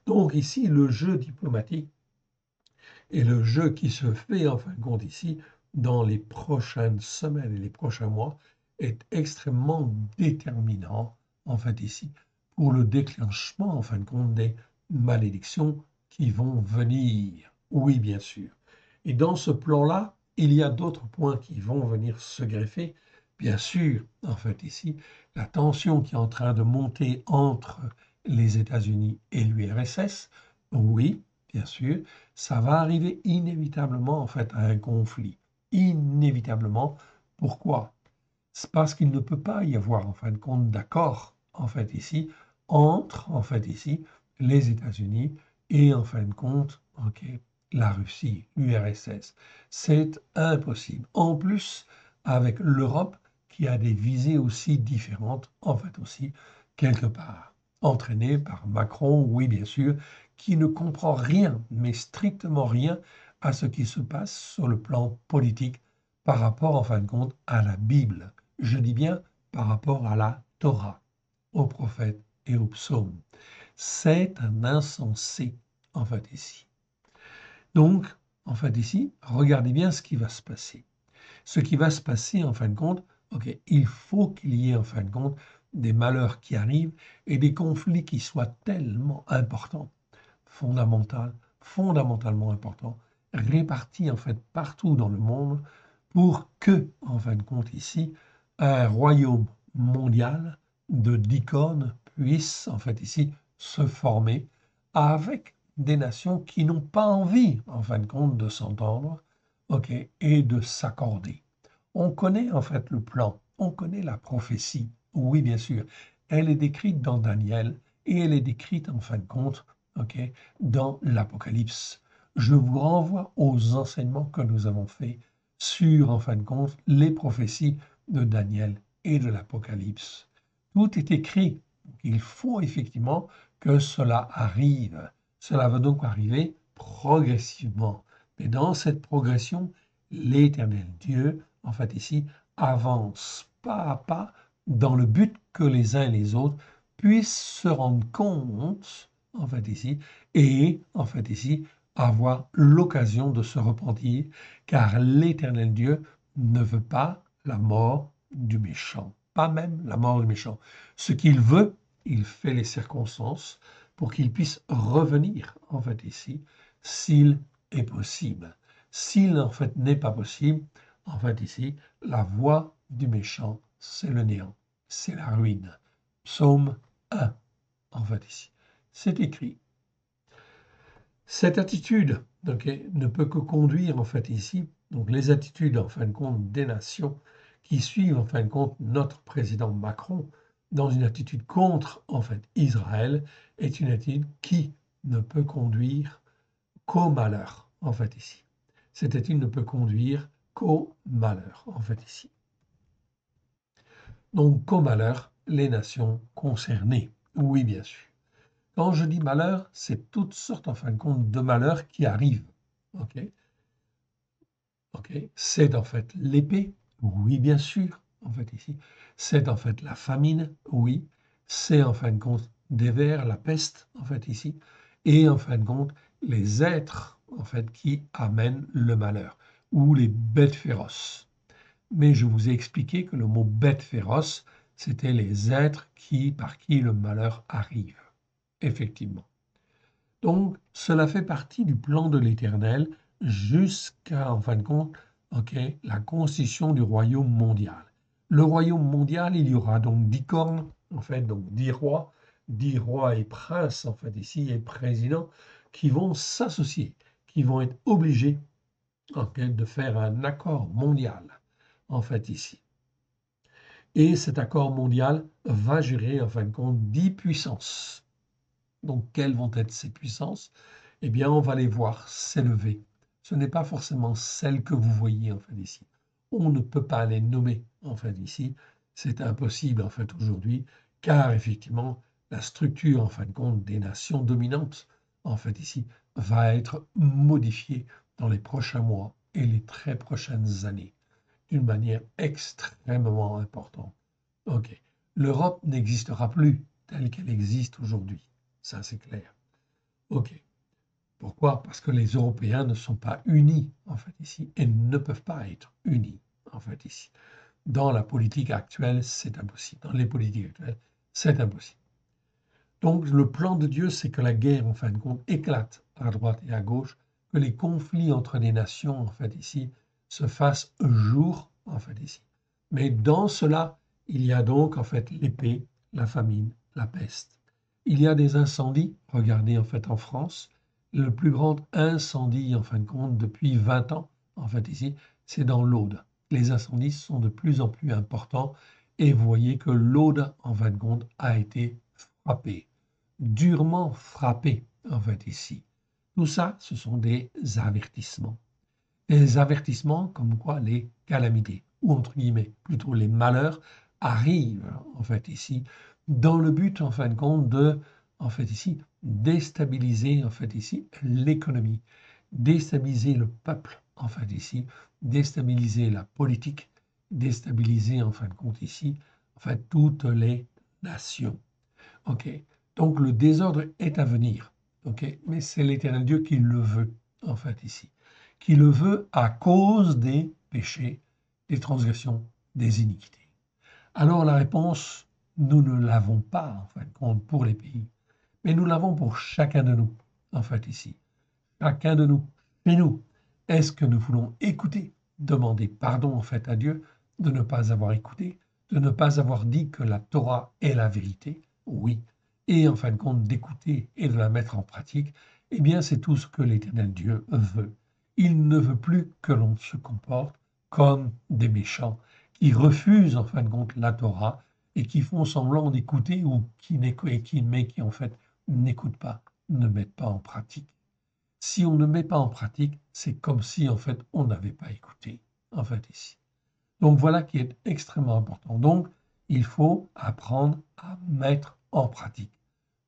Donc ici, le jeu diplomatique et le jeu qui se fait en fin de compte ici, dans les prochaines semaines et les prochains mois, est extrêmement déterminant en fait ici pour le déclenchement en fin de compte des malédictions qui vont venir. Oui, bien sûr. Et dans ce plan-là, il y a d'autres points qui vont venir se greffer. Bien sûr, en fait ici, la tension qui est en train de monter entre les États-Unis et l'URSS, oui, bien sûr, ça va arriver inévitablement en fait à un conflit. Inévitablement. Pourquoi? C'est parce qu'il ne peut pas y avoir en fin de compte d'accord en fait ici entre en fait ici les États-Unis et en fin de compte ok, la Russie, l'URSS. C'est impossible. En plus, avec l'Europe qui a des visées aussi différentes en fait aussi quelque part. Entraînée par Macron, oui bien sûr, qui ne comprend rien, mais strictement rien à ce qui se passe sur le plan politique par rapport, en fin de compte, à la Bible. Je dis bien par rapport à la Torah, aux prophètes et aux psaumes. C'est un insensé, en fait, ici. Donc, en fait, ici, regardez bien ce qui va se passer. Ce qui va se passer, en fin de compte, ok, il faut qu'il y ait, en fin de compte, des malheurs qui arrivent et des conflits qui soient tellement importants fondamentalement important, réparti en fait partout dans le monde pour que, en fin de compte ici, un royaume mondial de d'icônes puisse en fait ici se former avec des nations qui n'ont pas envie, en fin de compte, de s'entendre, ok, et de s'accorder. On connaît en fait le plan, on connaît la prophétie. Oui, bien sûr, elle est décrite dans Daniel et elle est décrite en fin de compte ok, dans l'Apocalypse. Je vous renvoie aux enseignements que nous avons faits sur, en fin de compte, les prophéties de Daniel et de l'Apocalypse. Tout est écrit. Il faut effectivement que cela arrive. Cela va donc arriver progressivement. Mais dans cette progression, l'Éternel Dieu, en fait ici, avance pas à pas dans le but que les uns et les autres puissent se rendre compte en fait ici, et en fait ici, avoir l'occasion de se repentir, car l'Éternel Dieu ne veut pas la mort du méchant, pas même la mort du méchant. Ce qu'il veut, il fait les circonstances pour qu'il puisse revenir, en fait, ici, s'il est possible. S'il, en fait, n'est pas possible, en fait, ici, la voie du méchant, c'est le néant, c'est la ruine. Psaume 1, en fait, ici. C'est écrit. Cette attitude ne peut que conduire, en fait, ici, donc les attitudes, en fin de compte, des nations qui suivent, en fin de compte, notre président Macron dans une attitude contre, en fait, Israël, est une attitude qui ne peut conduire qu'au malheur, en fait, ici. Cette attitude ne peut conduire qu'au malheur, en fait, ici. Donc, qu'au malheur, les nations concernées. Oui, bien sûr. Quand je dis malheur, c'est toutes sortes, en fin de compte, de malheurs qui arrivent. OK? OK? C'est en fait l'épée, oui, bien sûr, en fait, ici. C'est en fait la famine, oui. C'est en fin de compte des vers, la peste, en fait, ici. Et en fin de compte, les êtres, en fait, qui amènent le malheur, ou les bêtes féroces. Mais je vous ai expliqué que le mot bête féroce, c'était les êtres par qui le malheur arrive, effectivement. Donc, cela fait partie du plan de l'Éternel jusqu'à, en fin de compte, la constitution du royaume mondial. Le royaume mondial, il y aura donc 10 cornes, en fait, donc 10 rois et princes, en fait, ici, et présidents, qui vont s'associer, qui vont être obligés, de faire un accord mondial, en fait, ici. Et cet accord mondial va gérer, en fin de compte, 10 puissances. Donc, quelles vont être ces puissances? Eh bien, on va les voir s'élever. Ce n'est pas forcément celles que vous voyez, en fait, ici. On ne peut pas les nommer, en fait, ici. C'est impossible, en fait, aujourd'hui, car, effectivement, la structure, en fin de compte, des nations dominantes, en fait, ici, va être modifiée dans les prochains mois et les très prochaines années, d'une manière extrêmement importante. OK. L'Europe n'existera plus telle qu'elle existe aujourd'hui. Ça, c'est clair. OK. Pourquoi? Parce que les Européens ne sont pas unis, en fait, ici, et ne peuvent pas être unis, en fait, ici. Dans la politique actuelle, c'est impossible. Dans les politiques actuelles, c'est impossible. Donc, le plan de Dieu, c'est que la guerre, en fin de compte, éclate à droite et à gauche, que les conflits entre les nations, en fait, ici, se fassent jour, en fait, ici. Mais dans cela, il y a donc, en fait, l'épée, la famine, la peste. Il y a des incendies. Regardez, en fait, en France, le plus grand incendie, en fin de compte, depuis 20 ans, en fait, ici, c'est dans l'Aude. Les incendies sont de plus en plus importants et vous voyez que l'Aude, en fin de compte, a été frappée, durement frappée, en fait, ici. Tout ça, ce sont des avertissements. Des avertissements comme quoi les calamités, ou entre guillemets, plutôt les malheurs, arrivent, en fait, ici, dans le but, en fin de compte, de, en fait, ici, déstabiliser, en fait, ici, l'économie, déstabiliser le peuple, en fait, ici, déstabiliser la politique, déstabiliser, en fin de compte, ici, en fait, toutes les nations. OK. Donc le désordre est à venir. OK. Mais c'est l'Éternel Dieu qui le veut, en fait, ici. Qui le veut à cause des péchés, des transgressions, des iniquités. Alors la réponse, nous ne l'avons pas, en fin de compte, pour les pays. Mais nous l'avons pour chacun de nous, en fait, ici. Chacun de nous. Mais nous, est-ce que nous voulons écouter, demander pardon, en fait, à Dieu de ne pas avoir écouté, de ne pas avoir dit que la Torah est la vérité? Oui. Et en fin de compte, d'écouter et de la mettre en pratique, eh bien, c'est tout ce que l'Éternel Dieu veut. Il ne veut plus que l'on se comporte comme des méchants qui refusent, en fin de compte, la Torah et qui font semblant d'écouter ou mais qui, en fait, n'écoutent pas, ne mettent pas en pratique. Si on ne met pas en pratique, c'est comme si, en fait, on n'avait pas écouté, en fait, ici. Donc voilà qui est extrêmement important. Donc, il faut apprendre à mettre en pratique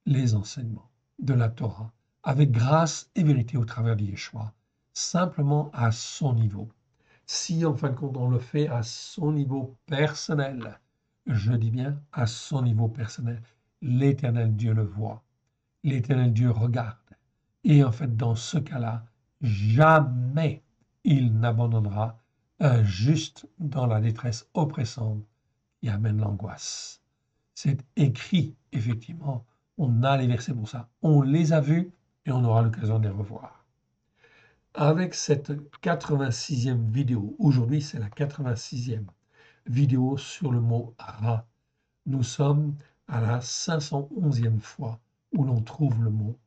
les enseignements de la Torah avec grâce et vérité au travers de Yeshua, simplement à son niveau. Si, en fin de compte, on le fait à son niveau personnel, je dis bien à son niveau personnel, l'Éternel Dieu le voit, l'Éternel Dieu regarde, Et en fait, dans ce cas-là, jamais il n'abandonnera un juste dans la détresse oppressante qui amène l'angoisse. C'est écrit, effectivement. On a les versets pour ça. On les a vus et on aura l'occasion de les revoir. Avec cette 86e vidéo, aujourd'hui c'est la 86e vidéo sur le mot rat. Nous sommes à la 511e fois où l'on trouve le mot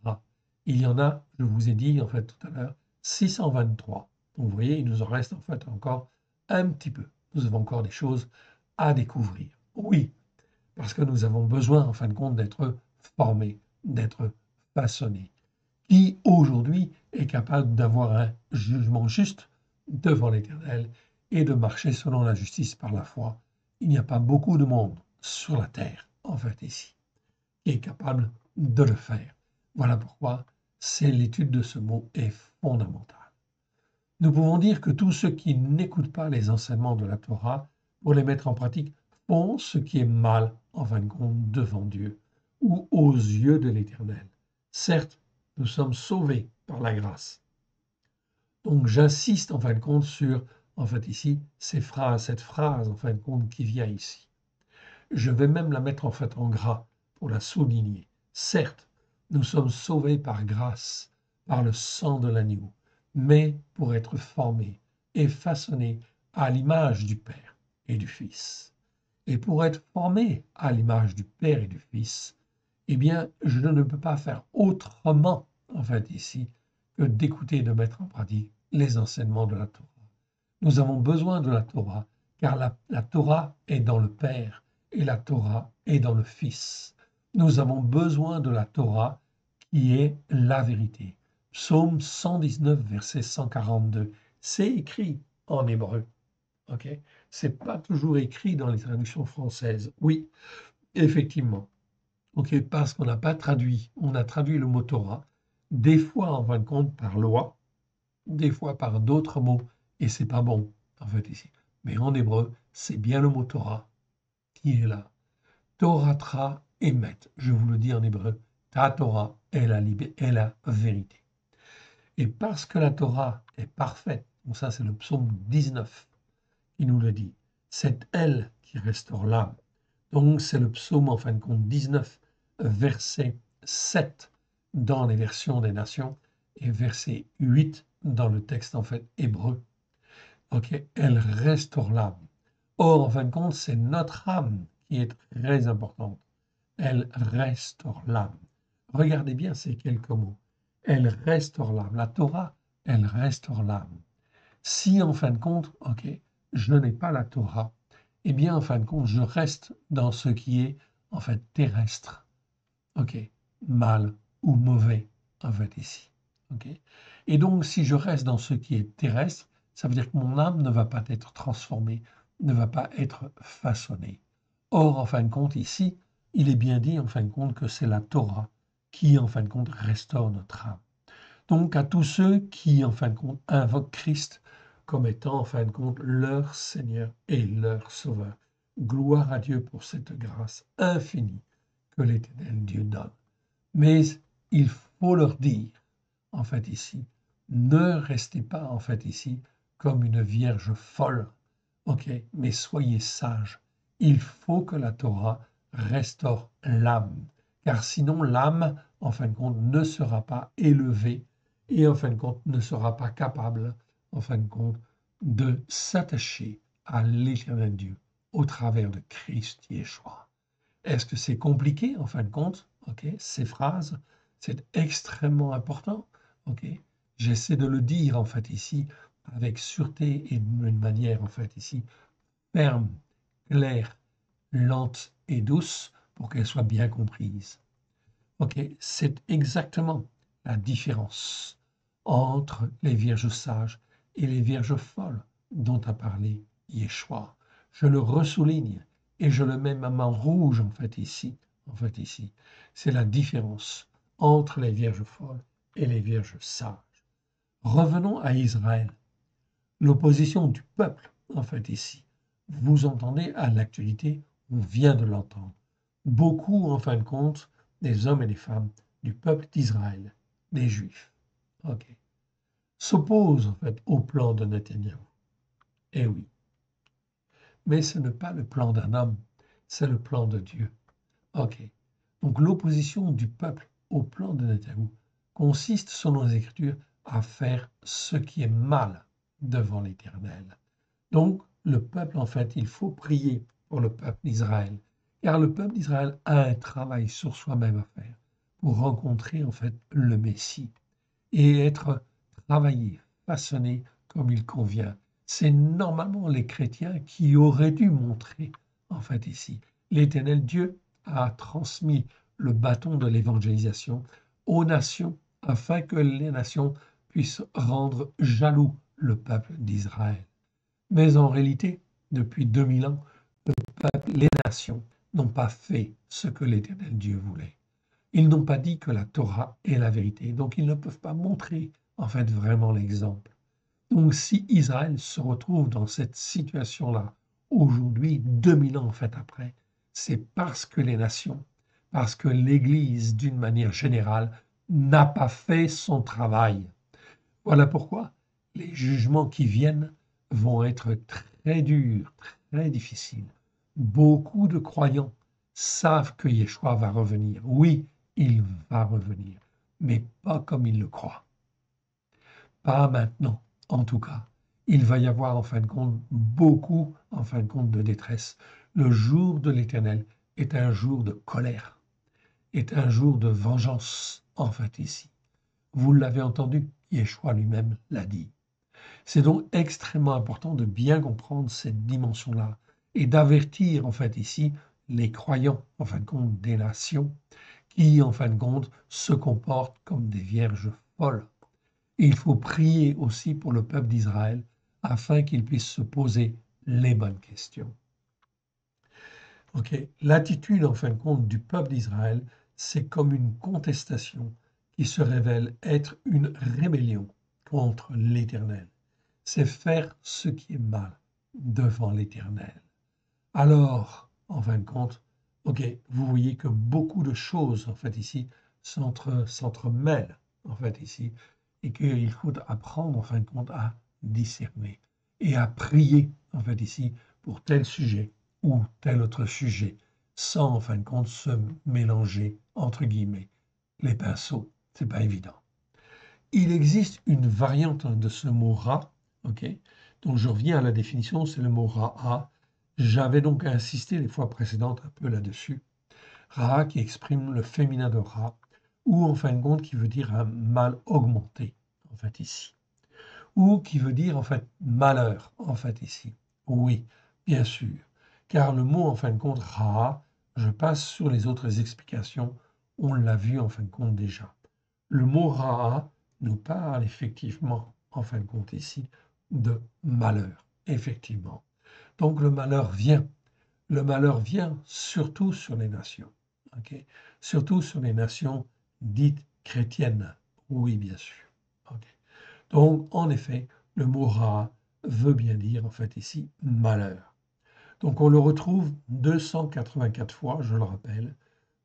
rat. Il y en a, je vous ai dit en fait tout à l'heure, 623. Donc vous voyez, il nous en reste en fait encore un petit peu. Nous avons encore des choses à découvrir. Oui, parce que nous avons besoin en fin de compte d'être formés, d'être façonnés. Qui aujourd'hui est capable d'avoir un jugement juste devant l'Éternel et de marcher selon la justice par la foi. Il n'y a pas beaucoup de monde sur la terre, en fait, ici, qui est capable de le faire. Voilà pourquoi l'étude de ce mot est fondamentale. Nous pouvons dire que tous ceux qui n'écoutent pas les enseignements de la Torah pour les mettre en pratique font ce qui est mal, en fin de compte, devant Dieu ou aux yeux de l'Éternel. Certes, nous sommes sauvés par la grâce. Donc j'insiste en fin de compte sur, en fait ici, cette phrase en fin de compte qui vient ici. Je vais même la mettre en fait en gras pour la souligner. Certes, nous sommes sauvés par grâce, par le sang de l'agneau, mais pour être formés et façonnés à l'image du Père et du Fils. Et pour être formés à l'image du Père et du Fils, eh bien, je ne peux pas faire autrement, en fait, ici, que d'écouter et de mettre en pratique les enseignements de la Torah. Nous avons besoin de la Torah, car la Torah est dans le Père et la Torah est dans le Fils. Nous avons besoin de la Torah qui est la vérité. Psaume 119, verset 142. C'est écrit en hébreu. Ok, c'est pas toujours écrit dans les traductions françaises. Oui, effectivement. Ok, parce qu'on n'a pas traduit. On a traduit le mot Torah, des fois en fin de compte par loi, des fois par d'autres mots, et c'est pas bon, en fait, ici. Mais en hébreu, c'est bien le mot Torah qui est là. Toratra emet, je vous le dis en hébreu, ta Torah est est la vérité. Et parce que la Torah est parfaite, donc ça c'est le psaume 19 qui nous le dit, c'est elle qui restaure l'âme. Donc c'est le psaume en fin de compte 19, verset 7 dans les versions des nations et verset 8 dans le texte en fait hébreu. Ok, elle restaure l'âme. Or, en fin de compte, c'est notre âme qui est très importante. Elle restaure l'âme. Regardez bien ces quelques mots. Elle restaure l'âme. La Torah, elle restaure l'âme. Si en fin de compte, ok, je n'ai pas la Torah, eh bien en fin de compte, je reste dans ce qui est en fait terrestre, ok, mal ou mauvais en fait ici, ok. Et donc si je reste dans ce qui est terrestre, ça veut dire que mon âme ne va pas être transformée, ne va pas être façonnée. Or en fin de compte ici, il est bien dit en fin de compte que c'est la Torah qui en fin de compte restaure notre âme. Donc à tous ceux qui, en fin de compte, invoquent Christ comme étant, en fin de compte, leur Seigneur et leur Sauveur. Gloire à Dieu pour cette grâce infinie que l'Éternel Dieu donne. Mais il faut leur dire, en fait ici, ne restez pas, en fait ici, comme une vierge folle, ok, mais soyez sages. Il faut que la Torah restaure l'âme, car sinon l'âme, en fin de compte, ne sera pas élevée et en fin de compte ne sera pas capable, en fin de compte, de s'attacher à l'Éternel Dieu au travers de Christ Yeshua. Est-ce que c'est compliqué, en fin de compte? Ok, ces phrases, c'est extrêmement important. Ok, j'essaie de le dire, en fait, ici, avec sûreté et d'une manière, en fait, ici, ferme, claire, lente et douce pour qu'elle soit bien comprise. Ok, c'est exactement la différence entre les vierges sages et les vierges folles dont a parlé Yeshua. Je le ressouligne et je le mets même en rouge en fait ici. En fait ici, c'est la différence entre les vierges folles et les vierges sages. Revenons à Israël. L'opposition du peuple, en fait ici. Vous entendez à l'actualité, on vient de l'entendre. Beaucoup, en fin de compte, des hommes et des femmes du peuple d'Israël des Juifs, ok, s'oppose en fait au plan de Netanyahou. Eh oui, mais ce n'est pas le plan d'un homme, c'est le plan de Dieu. Ok, donc l'opposition du peuple au plan de Netanyahou consiste, selon les Écritures, à faire ce qui est mal devant l'Éternel. Donc, le peuple, en fait, il faut prier pour le peuple d'Israël, car le peuple d'Israël a un travail sur soi-même à faire pour rencontrer, en fait, le Messie et être travaillé, façonné comme il convient. C'est normalement les chrétiens qui auraient dû montrer, en fait, ici. L'Éternel Dieu a transmis le bâton de l'évangélisation aux nations afin que les nations puissent rendre jaloux le peuple d'Israël. Mais en réalité, depuis 2000 ans, les nations n'ont pas fait ce que l'Éternel Dieu voulait. Ils n'ont pas dit que la Torah est la vérité, donc ils ne peuvent pas montrer en fait vraiment l'exemple. Donc si Israël se retrouve dans cette situation-là, aujourd'hui, 2000 ans en fait après, c'est parce que les nations, parce que l'Église d'une manière générale n'a pas fait son travail. Voilà pourquoi les jugements qui viennent vont être très durs, très difficiles. Beaucoup de croyants savent que Yeshua va revenir. Oui, il va revenir, mais pas comme ils le croient. Pas maintenant, en tout cas. Il va y avoir en fin de compte beaucoup, en fin de compte, de détresse. Le jour de l'Éternel est un jour de colère, est un jour de vengeance, en fait, ici. Vous l'avez entendu, Yeshua lui-même l'a dit. C'est donc extrêmement important de bien comprendre cette dimension-là et d'avertir, en fait, ici, les croyants, en fin de compte, des nations qui, en fin de compte, se comportent comme des vierges folles. Et il faut prier aussi pour le peuple d'Israël afin qu'il puisse se poser les bonnes questions. Ok, l'attitude, en fin de compte, du peuple d'Israël, c'est comme une contestation qui se révèle être une rébellion contre l'Éternel. C'est faire ce qui est mal devant l'Éternel. Alors, en fin de compte, ok, vous voyez que beaucoup de choses, en fait, ici, s'entremêlent, en fait, ici, et qu'il faut apprendre, en fin de compte, à discerner et à prier, en fait, ici, pour tel sujet ou tel autre sujet, sans, en fin de compte, se mélanger, entre guillemets, les pinceaux. C'est pas évident. Il existe une variante de ce mot rat, ok? Donc je reviens à la définition, c'est le mot ra'a. J'avais donc insisté les fois précédentes un peu là-dessus. Ra'a qui exprime le féminin de rat, ou en fin de compte qui veut dire un mal augmenté, en fait ici. Ou qui veut dire en fait malheur, en fait ici. Oui, bien sûr. Car le mot en fin de compte ra'a, je passe sur les autres explications, on l'a vu en fin de compte déjà. Le mot ra'a nous parle effectivement, en fin de compte ici, de malheur, effectivement. Donc le malheur vient surtout sur les nations, ok? Surtout sur les nations dites chrétiennes, oui bien sûr. Ok. Donc en effet, le mot ra'a veut bien dire en fait ici malheur. Donc on le retrouve 284 fois, je le rappelle,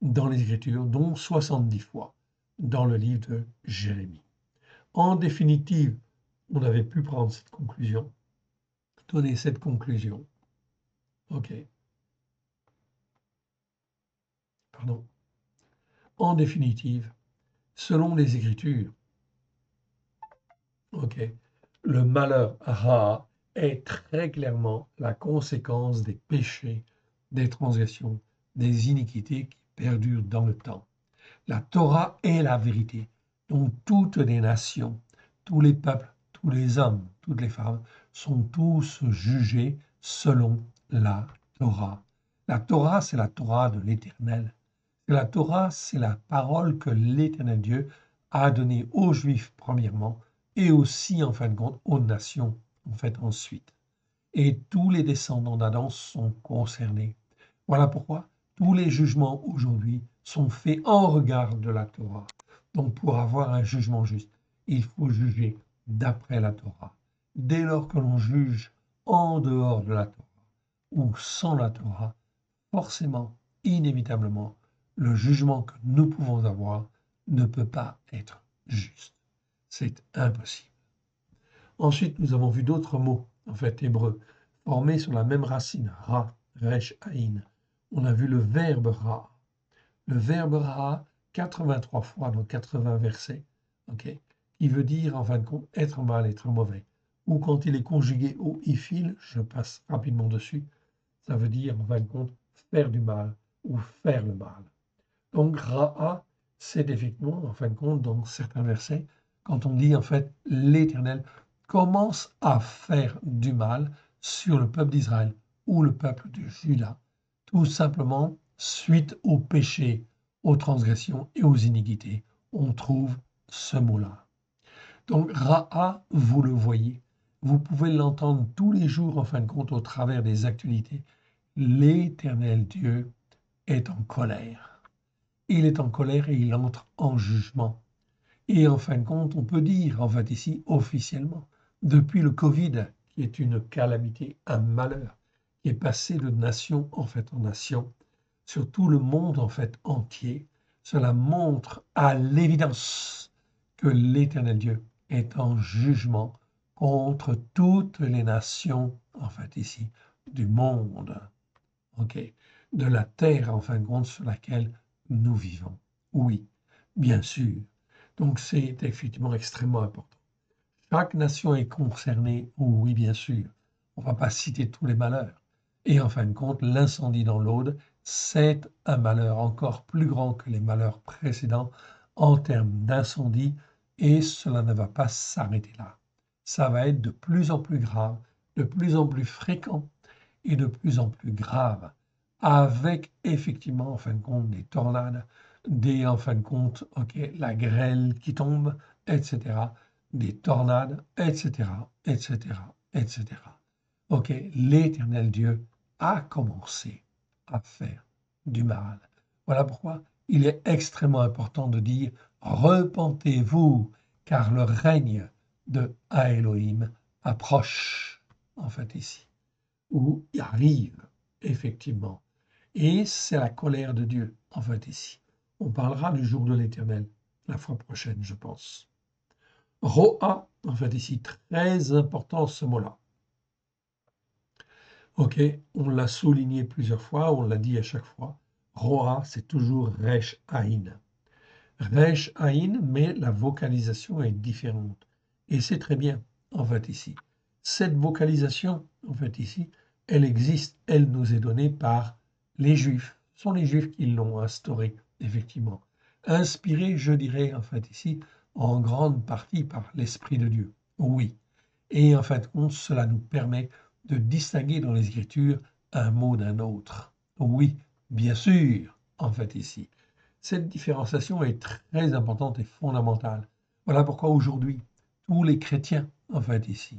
dans les Écritures, dont 70 fois dans le livre de Jérémie. En définitive, on avait pu prendre cette conclusion, donner cette conclusion. OK, pardon. En définitive, selon les Écritures, OK, le malheur Ra est très clairement la conséquence des péchés, des transgressions, des iniquités qui perdurent dans le temps. La Torah est la vérité, dont toutes les nations, tous les peuples, tous les hommes, toutes les femmes sont tous jugés selon la Torah. La Torah, c'est la Torah de l'Éternel. La Torah, c'est la parole que l'Éternel Dieu a donnée aux Juifs premièrement et aussi en fin de compte aux nations en fait ensuite. Et tous les descendants d'Adam sont concernés. Voilà pourquoi tous les jugements aujourd'hui sont faits en regard de la Torah. Donc pour avoir un jugement juste, il faut juger d'après la Torah. Dès lors que l'on juge en dehors de la Torah ou sans la Torah, forcément, inévitablement, le jugement que nous pouvons avoir ne peut pas être juste. C'est impossible. Ensuite, nous avons vu d'autres mots, en fait hébreux, formés sur la même racine, ra, resh, aïn. On a vu le verbe ra. Le verbe ra, 83 fois dans 80 versets, ok, qui veut dire en fin de compte être mal, être mauvais. Ou quand il est conjugué au ifil, je passe rapidement dessus, ça veut dire en fin de compte faire du mal ou faire le mal. Donc ra'a, c'est effectivement en fin de compte dans certains versets, quand on dit en fait l'Éternel commence à faire du mal sur le peuple d'Israël ou le peuple de Juda, tout simplement suite aux péchés, aux transgressions et aux iniquités. On trouve ce mot-là. Donc Ra'a, vous le voyez, vous pouvez l'entendre tous les jours en fin de compte au travers des actualités. L'Éternel Dieu est en colère. Il est en colère et il entre en jugement. Et en fin de compte, on peut dire, en fait ici, officiellement, depuis le Covid, qui est une calamité, un malheur, qui est passé de nation en fait en nation, sur tout le monde en fait entier, cela montre à l'évidence que l'Éternel Dieu est en jugement contre toutes les nations, en fait ici, du monde, ok, de la terre en fin de compte sur laquelle nous vivons. Oui, bien sûr. Donc c'est effectivement extrêmement important. Chaque nation est concernée, oui, bien sûr. On ne va pas citer tous les malheurs. Et en fin de compte, l'incendie dans l'Aude, c'est un malheur encore plus grand que les malheurs précédents en termes d'incendie, et cela ne va pas s'arrêter là. Ça va être de plus en plus grave, de plus en plus fréquent et de plus en plus grave, avec effectivement, en fin de compte, des tornades, en fin de compte, ok, la grêle qui tombe, etc., des tornades, etc., etc., etc. Ok, l'Éternel Dieu a commencé à faire du mal. Voilà pourquoi il est extrêmement important de dire repentez-vous, car le règne de Elohim approche, en fait, ici, où il arrive, effectivement. Et c'est la colère de Dieu, en fait, ici. On parlera du jour de l'Éternel la fois prochaine, je pense. Roa, en fait, ici, très important ce mot-là. Ok, on l'a souligné plusieurs fois, on l'a dit à chaque fois. Roa, c'est toujours Resh Aïn. Resh Aïn, mais la vocalisation est différente. Et c'est très bien, en fait, ici. Cette vocalisation, en fait, ici, elle existe, elle nous est donnée par les Juifs. Ce sont les Juifs qui l'ont instaurée, effectivement. Inspirée, je dirais, en fait, ici, en grande partie par l'Esprit de Dieu. Oui. Et en fin de compte, cela nous permet de distinguer dans les Écritures un mot d'un autre. Oui, bien sûr, en fait, ici. Cette différenciation est très importante et fondamentale. Voilà pourquoi aujourd'hui, tous les chrétiens, en fait, ici,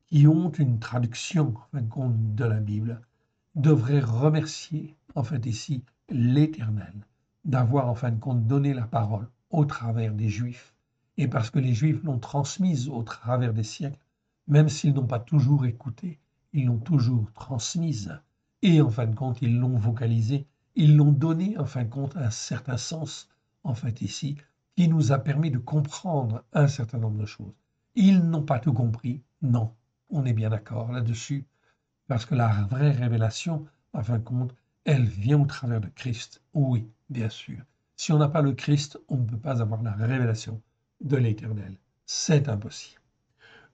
qui ont une traduction, en fin de compte, de la Bible, devraient remercier, en fait, ici, l'Éternel d'avoir, en fin de compte, donné la parole au travers des Juifs. Et parce que les Juifs l'ont transmise au travers des siècles, même s'ils n'ont pas toujours écouté, ils l'ont toujours transmise. Et en fin de compte, ils l'ont vocalisée, ils l'ont donné, en fin de compte, un certain sens, en fait, ici, qui nous a permis de comprendre un certain nombre de choses. Ils n'ont pas tout compris, non, on est bien d'accord là-dessus, parce que la vraie révélation, en fin de compte, elle vient au travers de Christ. Oui, bien sûr. Si on n'a pas le Christ, on ne peut pas avoir la révélation de l'Éternel. C'est impossible.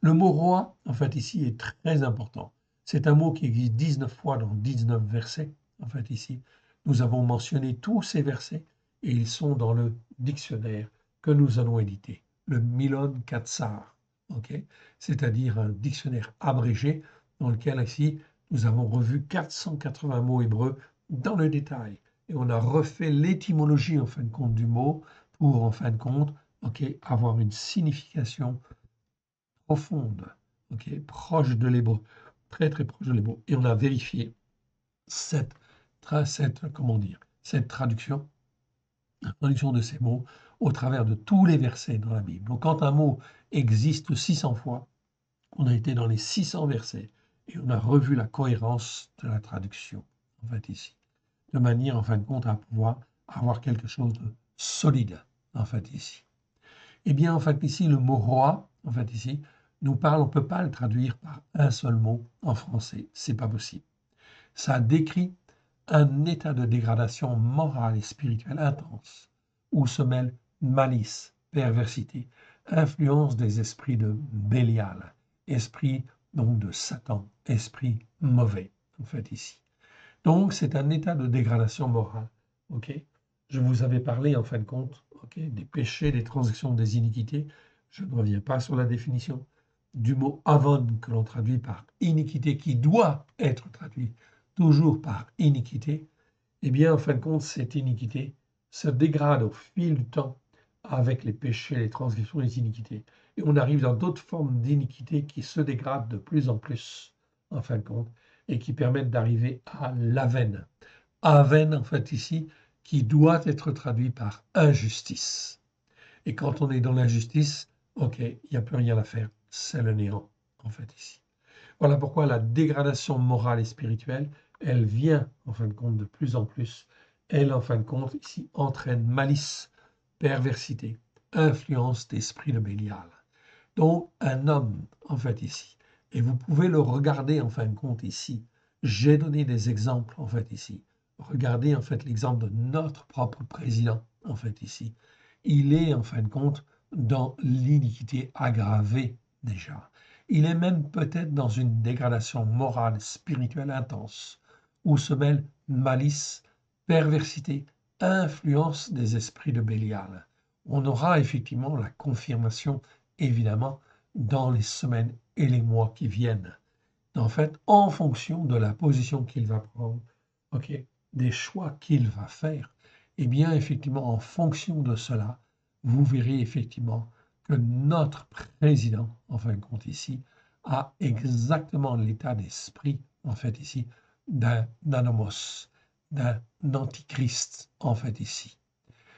Le mot roi, en fait, ici, est très important. C'est un mot qui existe 19 fois dans 19 versets. En fait, ici, nous avons mentionné tous ces versets et ils sont dans le dictionnaire que nous allons éditer, le Milon Katsar, ok, c'est-à-dire un dictionnaire abrégé dans lequel, ici, nous avons revu 480 mots hébreux dans le détail. Et on a refait l'étymologie, en fin de compte, du mot pour, en fin de compte, ok, avoir une signification profonde, ok, proche de l'hébreu, très très proche de l'hébreu. Et on a vérifié comment dire, cette traduction, la traduction de ces mots au travers de tous les versets dans la Bible. Donc quand un mot existe 600 fois, on a été dans les 600 versets et on a revu la cohérence de la traduction, en fait ici, de manière en fin de compte à pouvoir avoir quelque chose de solide, en fait ici. Eh bien, en fait, ici, le mot roi, en fait, ici, nous parle, on ne peut pas le traduire par un seul mot en français. C'est pas possible. Ça décrit un état de dégradation morale et spirituelle intense, où se mêlent malice, perversité, influence des esprits de Bélial, esprit donc de Satan, esprit mauvais, en fait, ici. Donc, c'est un état de dégradation morale. Ok. Je vous avais parlé, en fin de compte, ok, des péchés, des transactions, des iniquités. Je ne reviens pas sur la définition du mot avon que l'on traduit par iniquité, qui doit être traduit toujours par iniquité. Eh bien, en fin de compte, cette iniquité se dégrade au fil du temps avec les péchés, les transgressions, les iniquités. Et on arrive dans d'autres formes d'iniquité qui se dégradent de plus en plus, en fin de compte, et qui permettent d'arriver à l'aven. Aven, en fait, ici, qui doit être traduit par injustice. Et quand on est dans l'injustice, ok, il n'y a plus rien à faire, c'est le néant, en fait, ici. Voilà pourquoi la dégradation morale et spirituelle, elle vient, en fin de compte, de plus en plus. Elle, en fin de compte, ici, entraîne malice, perversité, influence d'esprit de Bélial. Donc, un homme, en fait, ici. Et vous pouvez le regarder, en fin de compte, ici. J'ai donné des exemples, en fait, ici. Regardez, en fait, l'exemple de notre propre président, en fait, ici. Il est, en fin de compte, dans l'iniquité aggravée, déjà. Il est même peut-être dans une dégradation morale, spirituelle intense, où se mêlent malice, perversité, influence des esprits de Bélial. On aura effectivement la confirmation évidemment, dans les semaines et les mois qui viennent. En fait, en fonction de la position qu'il va prendre, ok, des choix qu'il va faire, eh bien, effectivement, en fonction de cela, vous verrez effectivement que notre président, en fin de compte ici, a exactement l'état d'esprit, en fait ici, d'un homos, d'un antichrist, en fait ici.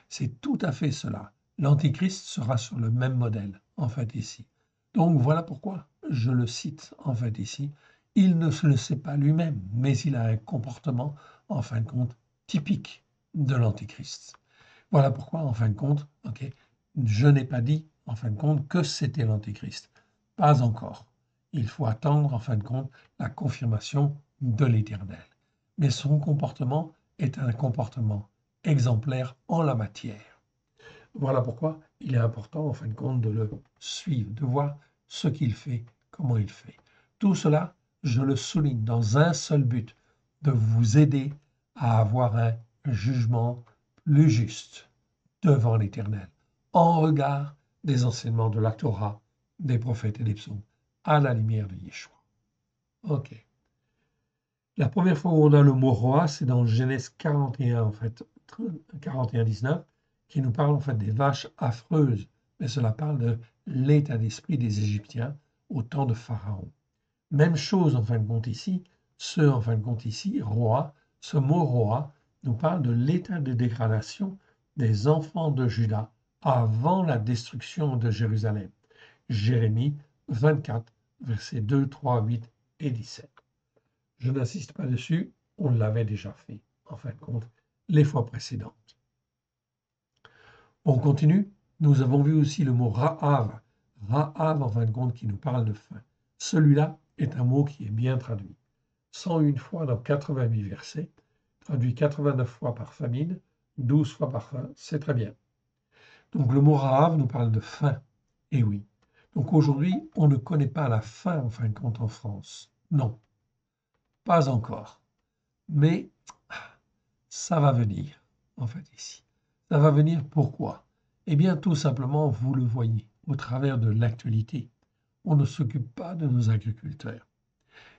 C'est tout à fait cela. L'Antichrist sera sur le même modèle, en fait, ici. Donc voilà pourquoi je le cite, en fait, ici. Il ne se le sait pas lui-même, mais il a un comportement, en fin de compte, typique de l'Antichrist. Voilà pourquoi, en fin de compte, ok, je n'ai pas dit, en fin de compte, que c'était l'Antichrist. Pas encore. Il faut attendre, en fin de compte, la confirmation de l'Éternel. Mais son comportement est un comportement exemplaire en la matière. Voilà pourquoi il est important, en fin de compte, de le suivre, de voir ce qu'il fait, comment il fait. Tout cela, je le souligne dans un seul but, de vous aider à avoir un jugement plus juste devant l'Éternel, en regard des enseignements de la Torah, des prophètes et des psaumes, à la lumière de Yeshua. Ok. La première fois où on a le mot roi, c'est dans Genèse 41, en fait, 41-19, qui nous parle en fait des vaches affreuses, mais cela parle de l'état d'esprit des Égyptiens au temps de Pharaon. Même chose en fin de compte ici, en fin de compte ici, roi, ce mot roi nous parle de l'état de dégradation des enfants de Juda avant la destruction de Jérusalem. Jérémie 24, versets 2, 3, 8 et 17. Je n'insiste pas dessus, on l'avait déjà fait, en fin de compte, les fois précédentes. On continue. Nous avons vu aussi le mot Ra'av. Ra'av, en fin de compte, qui nous parle de faim. Celui-là est un mot qui est bien traduit. 101 fois dans 88 versets, traduit 89 fois par famine, 12 fois par faim, c'est très bien. Donc le mot Ra'av nous parle de faim. Et oui. Donc aujourd'hui, on ne connaît pas la faim, en fin de compte, en France. Non, pas encore. Mais ça va venir, en fait, ici. Ça va venir pourquoi? Eh bien, tout simplement, vous le voyez, au travers de l'actualité. On ne s'occupe pas de nos agriculteurs.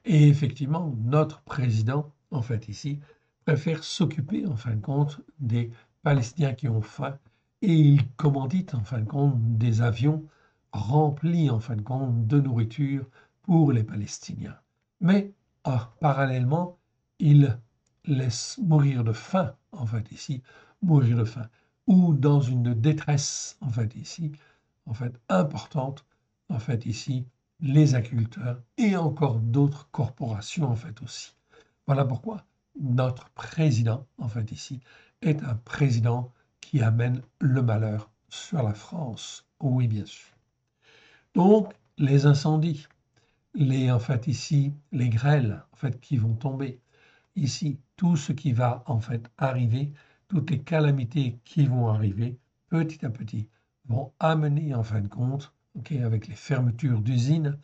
Et effectivement, notre président, en fait, ici, préfère s'occuper, en fin de compte, des Palestiniens qui ont faim et il commandite, en fin de compte, des avions remplis, en fin de compte, de nourriture pour les Palestiniens. Mais, parallèlement, il laisse mourir de faim, en fait, ici, mourir de faim, ou dans une détresse, en fait, ici, en fait, importante, en fait, ici, les agriculteurs et encore d'autres corporations, en fait, aussi. Voilà pourquoi notre président, en fait, ici, est un président qui amène le malheur sur la France. Oui, bien sûr. Donc, les incendies, en fait, ici, les grêles, en fait, qui vont tomber. Ici, tout ce qui va, en fait, arriver, toutes les calamités qui vont arriver, petit à petit, vont amener, en fin de compte, ok, avec les fermetures d'usines,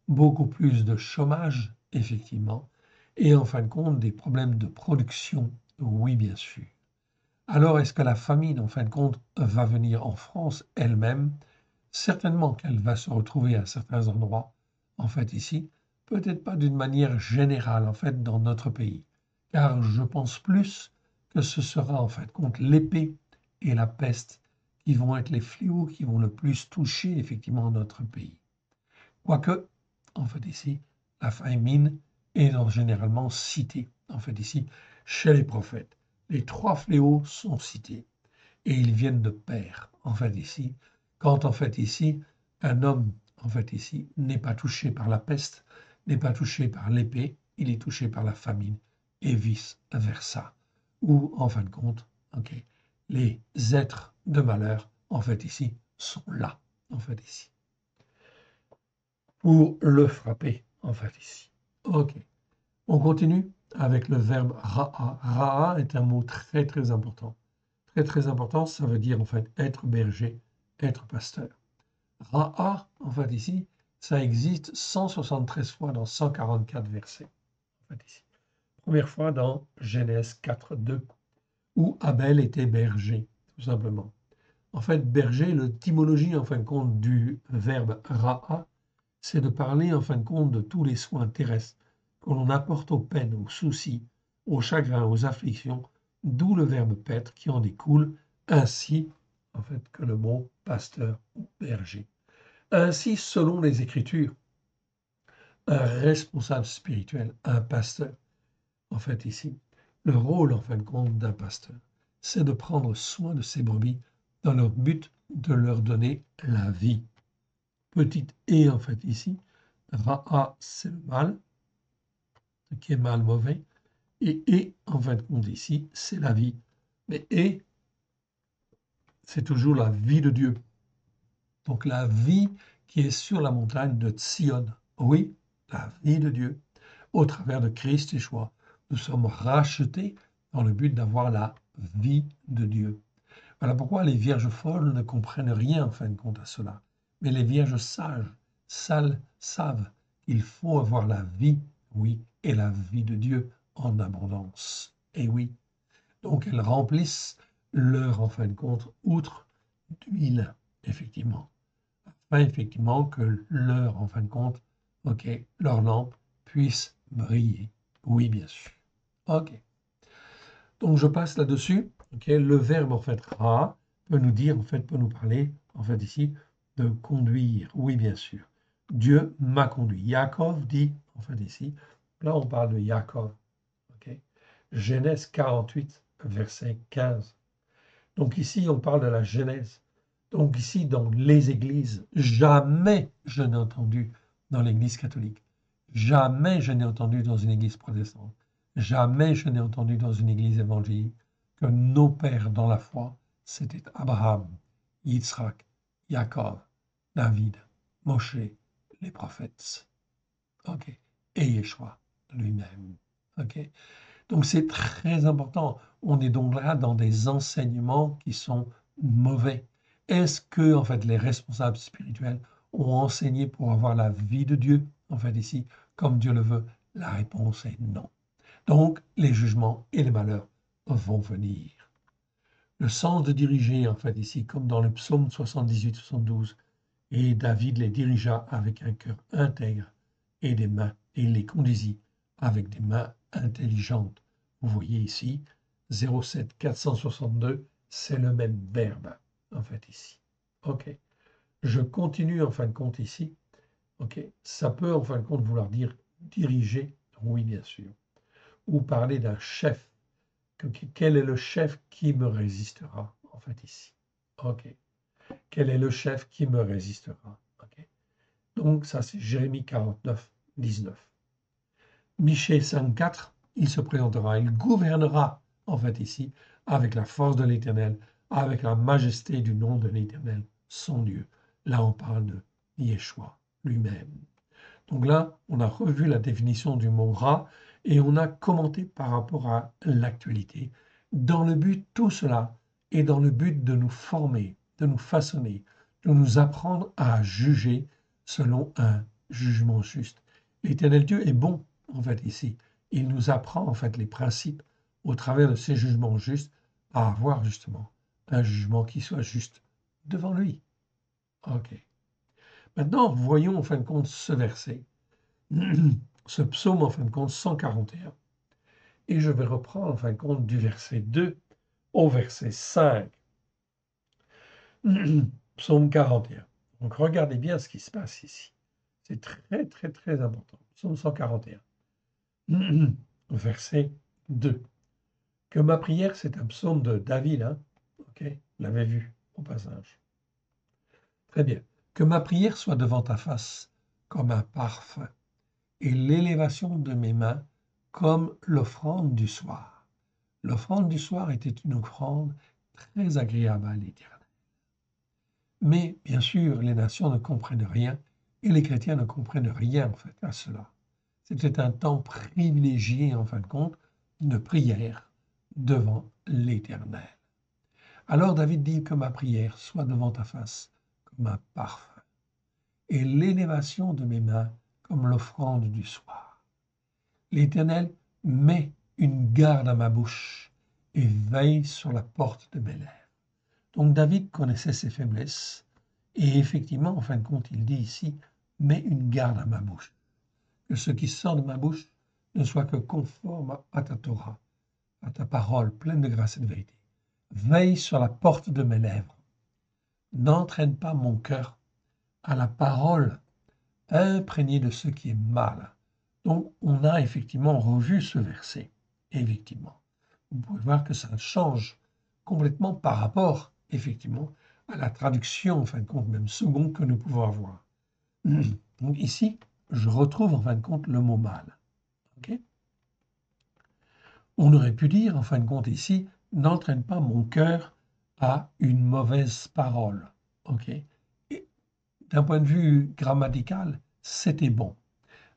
beaucoup plus de chômage, effectivement, et en fin de compte, des problèmes de production, oui, bien sûr. Alors, est-ce que la famine, en fin de compte, va venir en France elle-même? Certainement qu'elle va se retrouver à certains endroits, en fait, ici, peut-être pas d'une manière générale, en fait, dans notre pays, car je pense plus que ce sera, en fait, compte l'épée et la peste qui vont être les fléaux qui vont le plus toucher, effectivement, notre pays. Quoique, en fait, ici, la famine est généralement citée, en fait, ici, chez les prophètes. Les trois fléaux sont cités et ils viennent de pair, en fait, ici, quand, en fait, ici, un homme, en fait, ici, n'est pas touché par la peste, n'est pas touché par l'épée, il est touché par la famine et vice-versa. Ou, en fin de compte, ok, les êtres de malheur, en fait, ici, sont là, en fait, ici pour le frapper, en fait, ici. OK. On continue avec le verbe ra'a. Ra'a est un mot très, très important. Très, très important, ça veut dire, en fait, être berger, être pasteur. Ra'a, en fait, ici, ça existe 173 fois dans 144 versets. En fait, ici. Première fois dans Genèse 4, 2, où Abel était berger, tout simplement. En fait, berger, l'étymologie, en fin de compte, du verbe ra'a, c'est de parler en fin de compte de tous les soins terrestres que l'on apporte aux peines, aux soucis, aux chagrins, aux afflictions, d'où le verbe paître qui en découle, ainsi en fait que le mot pasteur ou berger. Ainsi, selon les Écritures, un responsable spirituel, un pasteur, en fait ici, le rôle en fin de compte d'un pasteur, c'est de prendre soin de ses brebis dans leur but de leur donner la vie. Petite et en fait ici, Ra'a, c'est le mal, ce qui est mal, mauvais, et en fin de compte ici, c'est la vie. Mais et, c'est toujours la vie de Dieu. Donc la vie qui est sur la montagne de Sion. Oui, la vie de Dieu. Au travers de Christ Yeshua, nous sommes rachetés dans le but d'avoir la vie de Dieu. Voilà pourquoi les vierges folles ne comprennent rien en fin de compte à cela. Mais les vierges sages, savent qu'il faut avoir la vie, oui, et la vie de Dieu en abondance. Et oui, donc elles remplissent leur, en fin de compte, outre d'huile, effectivement, afin effectivement que leur, en fin de compte, ok, leur lampe puisse briller. Oui, bien sûr. Ok. Donc je passe là-dessus. Ok, le verbe en fait ra peut nous dire, en fait, peut nous parler, en fait ici, de conduire. Oui, bien sûr. Dieu m'a conduit. Yaakov dit, en fait ici, là on parle de Yaakov. Ok. Genèse 48, verset 15. Donc ici on parle de la Genèse. Donc ici dans les églises, jamais je n'ai entendu dans l'église catholique, jamais je n'ai entendu dans une église protestante, jamais je n'ai entendu dans une église évangélique que nos pères dans la foi, c'était Abraham, Yitzhak, Jacob, David, Moshe, les prophètes. OK. Et Yeshua lui-même. OK. Donc c'est très important. On est donc là dans des enseignements qui sont mauvais. Est-ce que en fait les responsables spirituels ont enseigné pour avoir la vie de Dieu, en fait ici, comme Dieu le veut? La réponse est non. Donc les jugements et les malheurs vont venir. Le sens de diriger, en fait ici, comme dans le psaume 78-72, et David les dirigea avec un cœur intègre et des mains, et il les conduisit avec des mains intelligentes. Vous voyez ici, 07 462, c'est le même verbe, en fait, ici. OK. Je continue, en fin de compte, ici. OK. Ça peut, en fin de compte, vouloir dire diriger, oui, bien sûr. Ou parler d'un chef. Quel est le chef qui me résistera, en fait, ici. OK. Quel est le chef qui me résistera? OK. Donc, ça, c'est Jérémie 49, 19. Michée 5,4, il se présentera, il gouvernera, en fait, ici, avec la force de l'Éternel, avec la majesté du nom de l'Éternel, son Dieu. Là, on parle de Yeshua lui-même. Donc là, on a revu la définition du mot ra et on a commenté par rapport à l'actualité. Dans le but, tout cela est dans le but de nous former, de nous façonner, de nous apprendre à juger selon un jugement juste. L'Éternel Dieu est bon, en fait, ici. Il nous apprend, en fait, les principes au travers de ces jugements justes à avoir, justement, un jugement qui soit juste devant lui. OK. Maintenant, voyons, en fin de compte, ce verset. Ce psaume, en fin de compte, 141. Et je vais reprendre, en fin de compte, du verset 2 au verset 5. Psaume 41. Donc, regardez bien ce qui se passe ici. C'est très, très, très important. Psaume 141. Verset 2. Que ma prière, c'est un psaume de David, hein? OK, vous l'avez vu au passage. Très bien. Que ma prière soit devant ta face comme un parfum, et l'élévation de mes mains comme l'offrande du soir. L'offrande du soir était une offrande très agréable à l'Éternel. Mais bien sûr, les nations ne comprennent rien et les chrétiens ne comprennent rien en fait à cela. C'était un temps privilégié en fin de compte de prière devant l'Éternel. Alors David dit que ma prière soit devant ta face comme un parfum et l'élévation de mes mains comme l'offrande du soir. L'Éternel met une garde à ma bouche et veille sur la porte de mes lèvres. Donc David connaissait ses faiblesses et effectivement, en fin de compte, il dit ici, mets une garde à ma bouche. Que ce qui sort de ma bouche ne soit que conforme à ta Torah, à ta parole pleine de grâce et de vérité. Veille sur la porte de mes lèvres. N'entraîne pas mon cœur à la parole imprégnée de ce qui est mal. Donc, on a effectivement revu ce verset. Effectivement, vous pouvez voir que ça change complètement par rapport, effectivement, à la traduction, en fin de compte, même seconde que nous pouvons avoir. Donc ici, je retrouve en fin de compte le mot mal. Okay, on aurait pu dire, en fin de compte, ici, n'entraîne pas mon cœur à une mauvaise parole. Okay, d'un point de vue grammatical, c'était bon.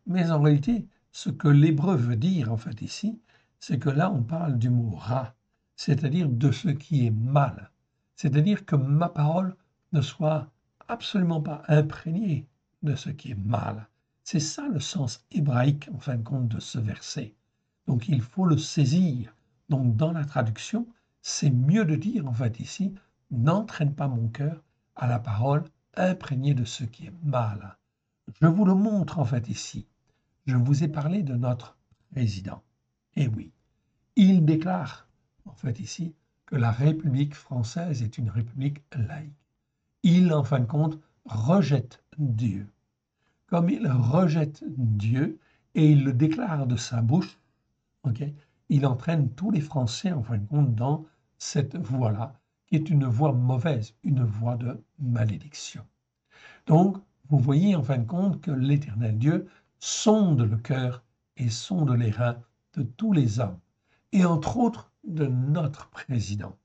Mais en réalité, ce que l'hébreu veut dire, en fait, ici, c'est que là, on parle du mot ra, c'est-à-dire de ce qui est mal. C'est-à-dire que ma parole ne soit absolument pas imprégnée de ce qui est mal. C'est ça le sens hébraïque, en fin de compte, de ce verset. Donc, il faut le saisir. Donc, dans la traduction, c'est mieux de dire, en fait, ici, n'entraîne pas mon cœur à la parole imprégnée de ce qui est mal. Je vous le montre, en fait, ici. Je vous ai parlé de notre président. Et oui, il déclare, en fait ici, que la République française est une république laïque. Il, en fin de compte, rejette Dieu. Comme il rejette Dieu, et il le déclare de sa bouche, okay, il entraîne tous les Français, en fin de compte, dans cette voie-là, qui est une voie mauvaise, une voie de malédiction. Donc, vous voyez, en fin de compte, que l'Éternel Dieu sonde le cœur et sonde les reins de tous les hommes, et entre autres de notre président.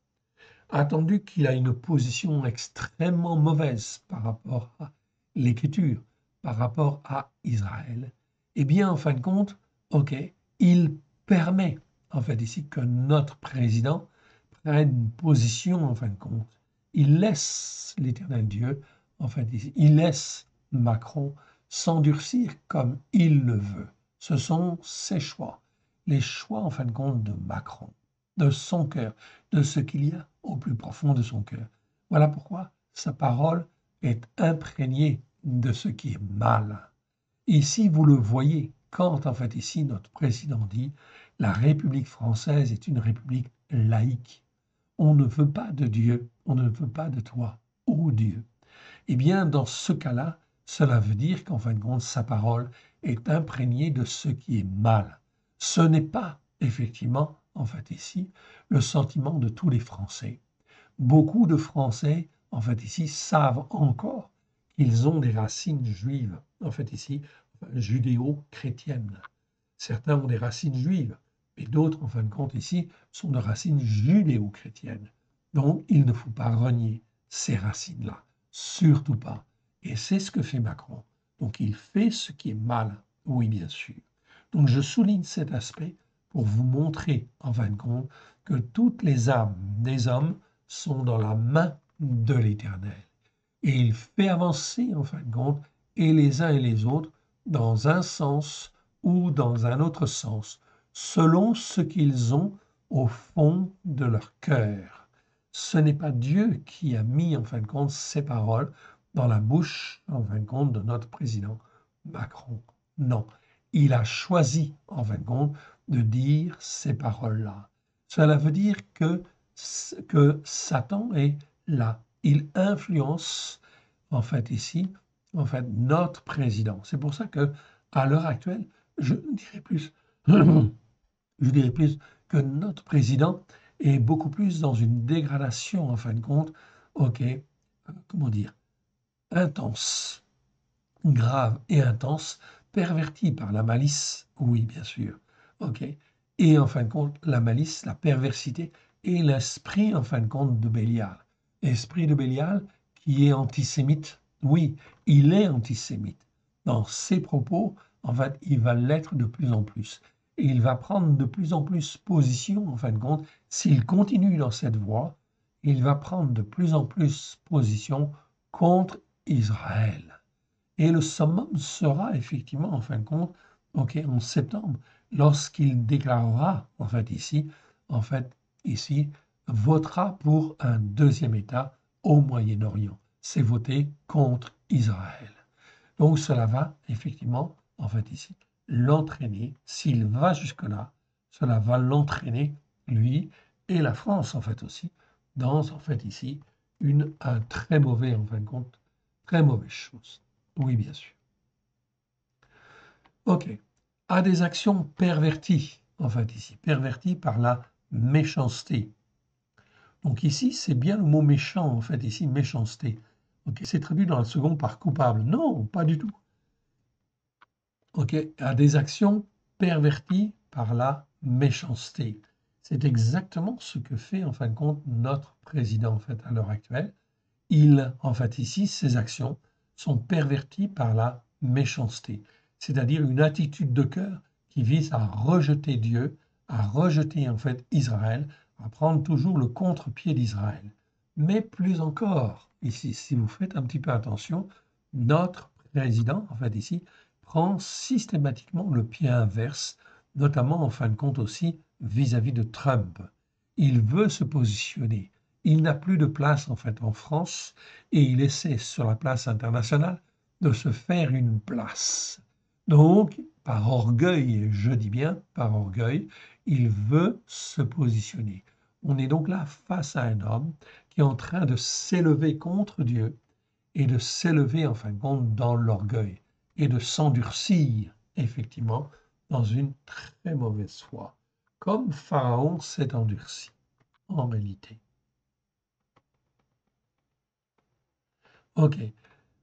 Attendu qu'il a une position extrêmement mauvaise par rapport à l'Écriture, par rapport à Israël, eh bien, en fin de compte, ok, il permet, en fait, ici, que notre président prenne une position, en fin de compte. Il laisse l'Éternel Dieu, en fait, ici, il laisse Macron s'endurcir comme il le veut. Ce sont ses choix, les choix, en fin de compte, de Macron, de son cœur, de ce qu'il y a au plus profond de son cœur. Voilà pourquoi sa parole est imprégnée de ce qui est mal. Ici, vous le voyez, quand en fait ici notre président dit la République française est une république laïque. On ne veut pas de Dieu, on ne veut pas de toi, ô Dieu. Eh bien, dans ce cas-là, cela veut dire qu'en fin de compte, sa parole est imprégnée de ce qui est mal. Ce n'est pas, effectivement, en fait ici, le sentiment de tous les Français. Beaucoup de Français, en fait ici, savent encore qu'ils ont des racines juives, en fait ici, judéo-chrétiennes. Certains ont des racines juives, mais d'autres, en fin de compte, ici, sont de racines judéo-chrétiennes. Donc, il ne faut pas renier ces racines-là, surtout pas. Et c'est ce que fait Macron. Donc il fait ce qui est mal, oui bien sûr. Donc je souligne cet aspect pour vous montrer en fin de compte que toutes les âmes des hommes sont dans la main de l'Éternel. Et il fait avancer en fin de compte et les uns et les autres dans un sens ou dans un autre sens, selon ce qu'ils ont au fond de leur cœur. Ce n'est pas Dieu qui a mis en fin de compte ces paroles dans la bouche, en fin de compte, de notre président Macron. Non, il a choisi, en fin de compte, de dire ces paroles-là. Cela veut dire que Satan est là. Il influence, en fait, ici, en fait, notre président. C'est pour ça que, à l'heure actuelle, je dirais plus, je dirais plus que notre président est beaucoup plus dans une dégradation, en fin de compte, ok, comment dire, intense, grave et intense, perverti par la malice, oui, bien sûr, ok, et en fin de compte, la malice, la perversité et l'esprit, en fin de compte, de Bélial. Esprit de Bélial qui est antisémite, oui, il est antisémite. Dans ses propos, en fait, il va l'être de plus en plus. Et il va prendre de plus en plus position, en fin de compte, s'il continue dans cette voie, il va prendre de plus en plus position contre Israël. Et le summum sera effectivement, en fin de compte, ok, en septembre, lorsqu'il déclarera, en fait, ici, votera pour un deuxième État au Moyen-Orient. C'est voter contre Israël. Donc cela va effectivement, en fait, ici, l'entraîner, s'il va jusque-là, cela va l'entraîner, lui, et la France, en fait, aussi, dans, en fait, ici, un très mauvais, en fin de compte, très mauvaise chose. Oui, bien sûr. OK. À des actions perverties, en fait, ici, perverties par la méchanceté. Donc ici, c'est bien le mot méchant, en fait, ici, méchanceté. OK, c'est traduit dans la seconde par coupable. Non, pas du tout. OK, à des actions perverties par la méchanceté. C'est exactement ce que fait, en fin de compte, notre président, en fait, à l'heure actuelle. En fait, ici, ses actions sont perverties par la méchanceté, c'est-à-dire une attitude de cœur qui vise à rejeter Dieu, à rejeter en fait Israël, à prendre toujours le contre-pied d'Israël. Mais plus encore, ici, si vous faites un petit peu attention, notre président, en fait ici, prend systématiquement le pied inverse, notamment en fin de compte aussi vis-à-vis de Trump. Il veut se positionner. Il n'a plus de place en fait en France et il essaie sur la place internationale de se faire une place. Donc, par orgueil, je dis bien par orgueil, il veut se positionner. On est donc là face à un homme qui est en train de s'élever contre Dieu et de s'élever en fin de compte dans l'orgueil et de s'endurcir effectivement dans une très mauvaise foi, comme Pharaon s'est endurci en réalité. OK.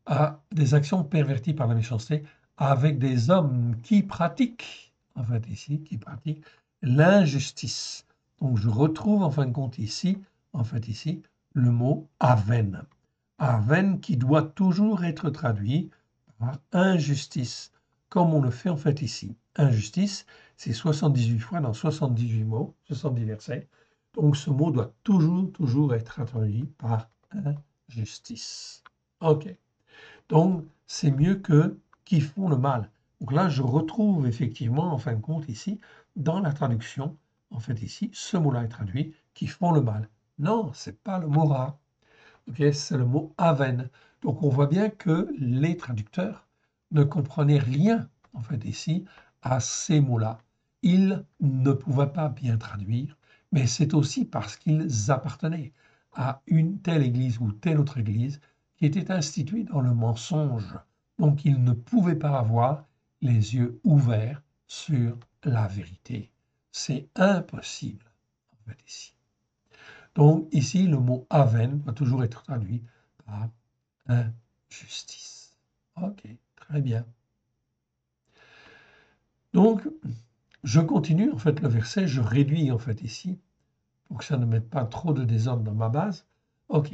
À des actions perverties par la méchanceté avec des hommes qui pratiquent, en fait ici, qui pratiquent l'injustice. Donc je retrouve en fin de compte ici, en fait ici, le mot aven. Aven qui doit toujours être traduit par injustice, comme on le fait en fait ici. Injustice, c'est 78 fois dans 78 mots, 70 versets. Donc ce mot doit toujours être traduit par injustice. OK. Donc, c'est mieux que qui font le mal. Donc là, je retrouve effectivement, en fin de compte, ici, dans la traduction, en fait, ici, ce mot-là est traduit qui font le mal. Non, c'est pas le mot ra. Okay, c'est le mot aven. Donc, on voit bien que les traducteurs ne comprenaient rien, en fait, ici, à ces mots-là. Ils ne pouvaient pas bien traduire, mais c'est aussi parce qu'ils appartenaient à une telle église ou telle autre église qui était instituée dans le mensonge. Donc, ils ne pouvaient pas avoir les yeux ouverts sur la vérité. C'est impossible, en fait, ici. Donc, ici, le mot aven va toujours être traduit par injustice. OK, très bien. Donc, je continue, en fait, le verset, je réduis, en fait, ici, pour que ça ne mette pas trop de désordre dans ma base. OK.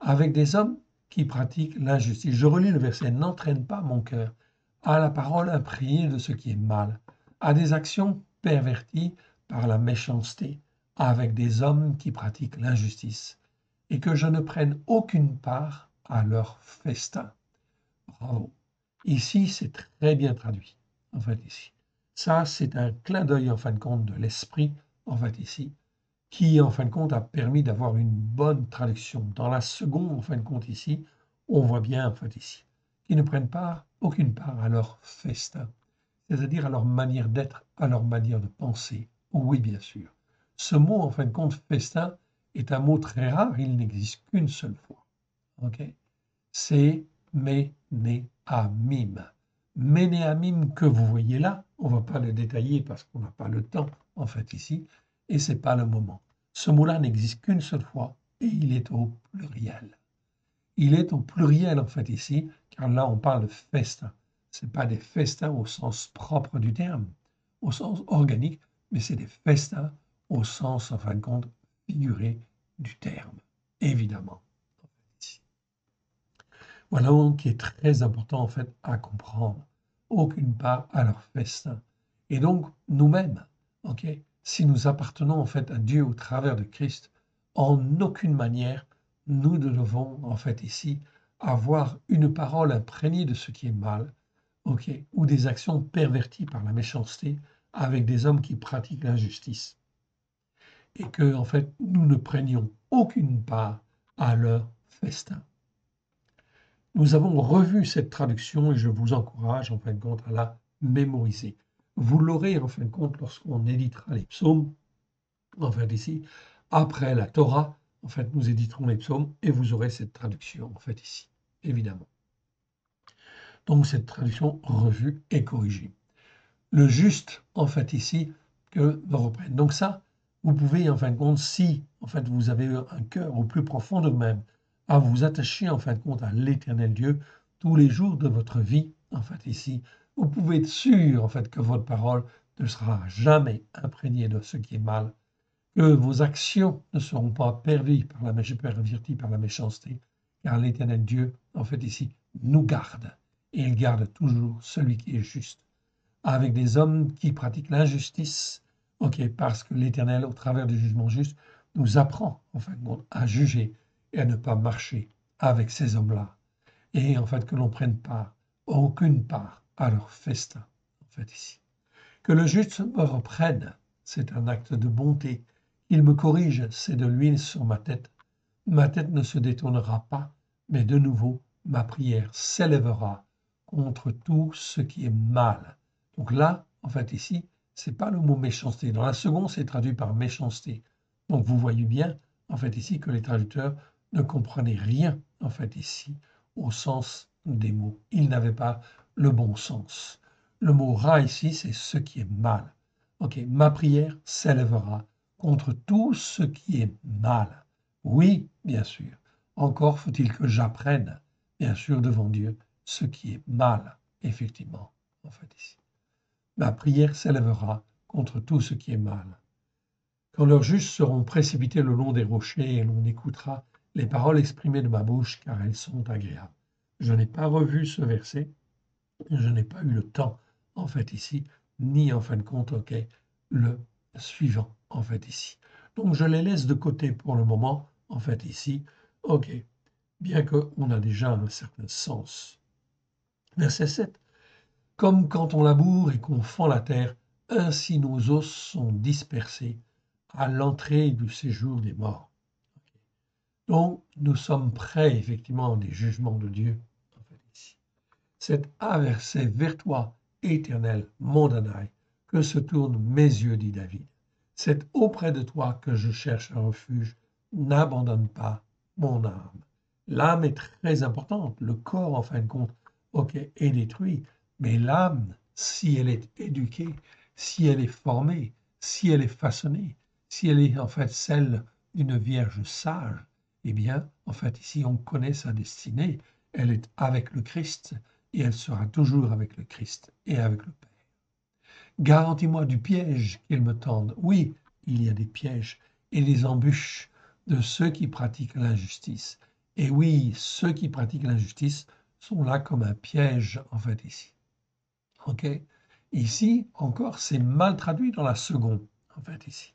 Avec des hommes qui pratiquent l'injustice. Je relis le verset. N'entraîne pas mon cœur à la parole imprégnée de ce qui est mal, à des actions perverties par la méchanceté, avec des hommes qui pratiquent l'injustice, et que je ne prenne aucune part à leur festin. Bravo. Ici, c'est très bien traduit, en fait, ici. Ça, c'est un clin d'œil, en fin de compte, de l'esprit, en fait, ici, qui, en fin de compte, a permis d'avoir une bonne traduction. Dans la seconde, en fin de compte, ici, on voit bien, en fait, ici, qu'ils ne prennent pas aucune part à leur festin, c'est-à-dire à leur manière d'être, à leur manière de penser. Oui, bien sûr. Ce mot, en fin de compte, festin, est un mot très rare, il n'existe qu'une seule fois. Ok? C'est ménéamim. Ménéamim que vous voyez là, on ne va pas le détailler parce qu'on n'a pas le temps, en fait, ici, et ce n'est pas le moment. Ce mot-là n'existe qu'une seule fois et il est au pluriel. Il est au pluriel, en fait, ici, car là, on parle de festin. Ce n'est pas des festins au sens propre du terme, au sens organique, mais c'est des festins au sens, en fin de compte, figuré du terme, évidemment. Voilà donc qui est très important en fait à comprendre. Aucune part à leur festin. Et donc nous-mêmes, ok, si nous appartenons en fait à Dieu au travers de Christ, en aucune manière nous ne devons en fait ici avoir une parole imprégnée de ce qui est mal, ok, ou des actions perverties par la méchanceté avec des hommes qui pratiquent l'injustice, et que en fait nous ne prenions aucune part à leur festin. Nous avons revu cette traduction et je vous encourage en fin de compte à la mémoriser. Vous l'aurez en fin de compte lorsqu'on éditera les psaumes, en fait ici, après la Torah, en fait nous éditerons les psaumes et vous aurez cette traduction en fait ici, évidemment. Donc cette traduction revue et corrigée. Le juste en fait ici que nous reprenne. Donc ça, vous pouvez en fin de compte, si en fait vous avez un cœur au plus profond de vous-même, à vous attacher en fin de compte à l'Éternel Dieu tous les jours de votre vie, en fait ici, vous pouvez être sûr en fait que votre parole ne sera jamais imprégnée de ce qui est mal, que vos actions ne seront pas perverties par la méchanceté, car l'Éternel Dieu en fait ici nous garde et il garde toujours celui qui est juste avec des hommes qui pratiquent l'injustice, ok, parce que l'Éternel, au travers du jugement juste, nous apprend, en fait, à juger et à ne pas marcher avec ces hommes-là. Et en fait, que l'on prenne part, aucune part à leur festin, en fait, ici. Que le juste me reprenne, c'est un acte de bonté. Il me corrige, c'est de l'huile sur ma tête. Ma tête ne se détournera pas, mais de nouveau, ma prière s'élèvera contre tout ce qui est mal. Donc là, en fait, ici, c'est pas le mot méchanceté. Dans la seconde, c'est traduit par méchanceté. Donc vous voyez bien, en fait, ici, que les traducteurs ne comprenaient rien, en fait, ici, au sens des mots. Ils n'avaient pas le bon sens. Le mot ra ici, c'est ce qui est mal. Ok, ma prière s'élèvera contre tout ce qui est mal. Oui, bien sûr. Encore faut-il que j'apprenne, bien sûr, devant Dieu, ce qui est mal, effectivement, en fait, ici. Ma prière s'élèvera contre tout ce qui est mal. Quand leurs justes seront précipités le long des rochers et l'on écoutera les paroles exprimées de ma bouche, car elles sont agréables. Je n'ai pas revu ce verset, je n'ai pas eu le temps, en fait, ici, ni en fin de compte, ok, le suivant, en fait, ici. Donc je les laisse de côté pour le moment, en fait, ici, ok, bien qu'on a déjà un certain sens. Verset 7. Comme quand on laboure et qu'on fend la terre, ainsi nos os sont dispersés à l'entrée du séjour des morts. Donc, nous sommes prêts, effectivement, des jugements de Dieu. En fait, ici. C'est à verset vers toi, éternel, mon Danaï, que se tournent mes yeux, dit David. C'est auprès de toi que je cherche un refuge. N'abandonne pas mon âme. L'âme est très importante. Le corps, en fin de compte, ok, est détruit. Mais l'âme, si elle est éduquée, si elle est formée, si elle est façonnée, si elle est en fait celle d'une vierge sage, eh bien, en fait, ici, on connaît sa destinée. Elle est avec le Christ et elle sera toujours avec le Christ et avec le Père. Garantis-moi du piège qu'ils me tendent. Oui, il y a des pièges et des embûches de ceux qui pratiquent l'injustice Et oui, ceux qui pratiquent l'injustice sont là comme un piège, en fait, ici. OK? Ici, encore, c'est mal traduit dans la seconde, en fait, ici.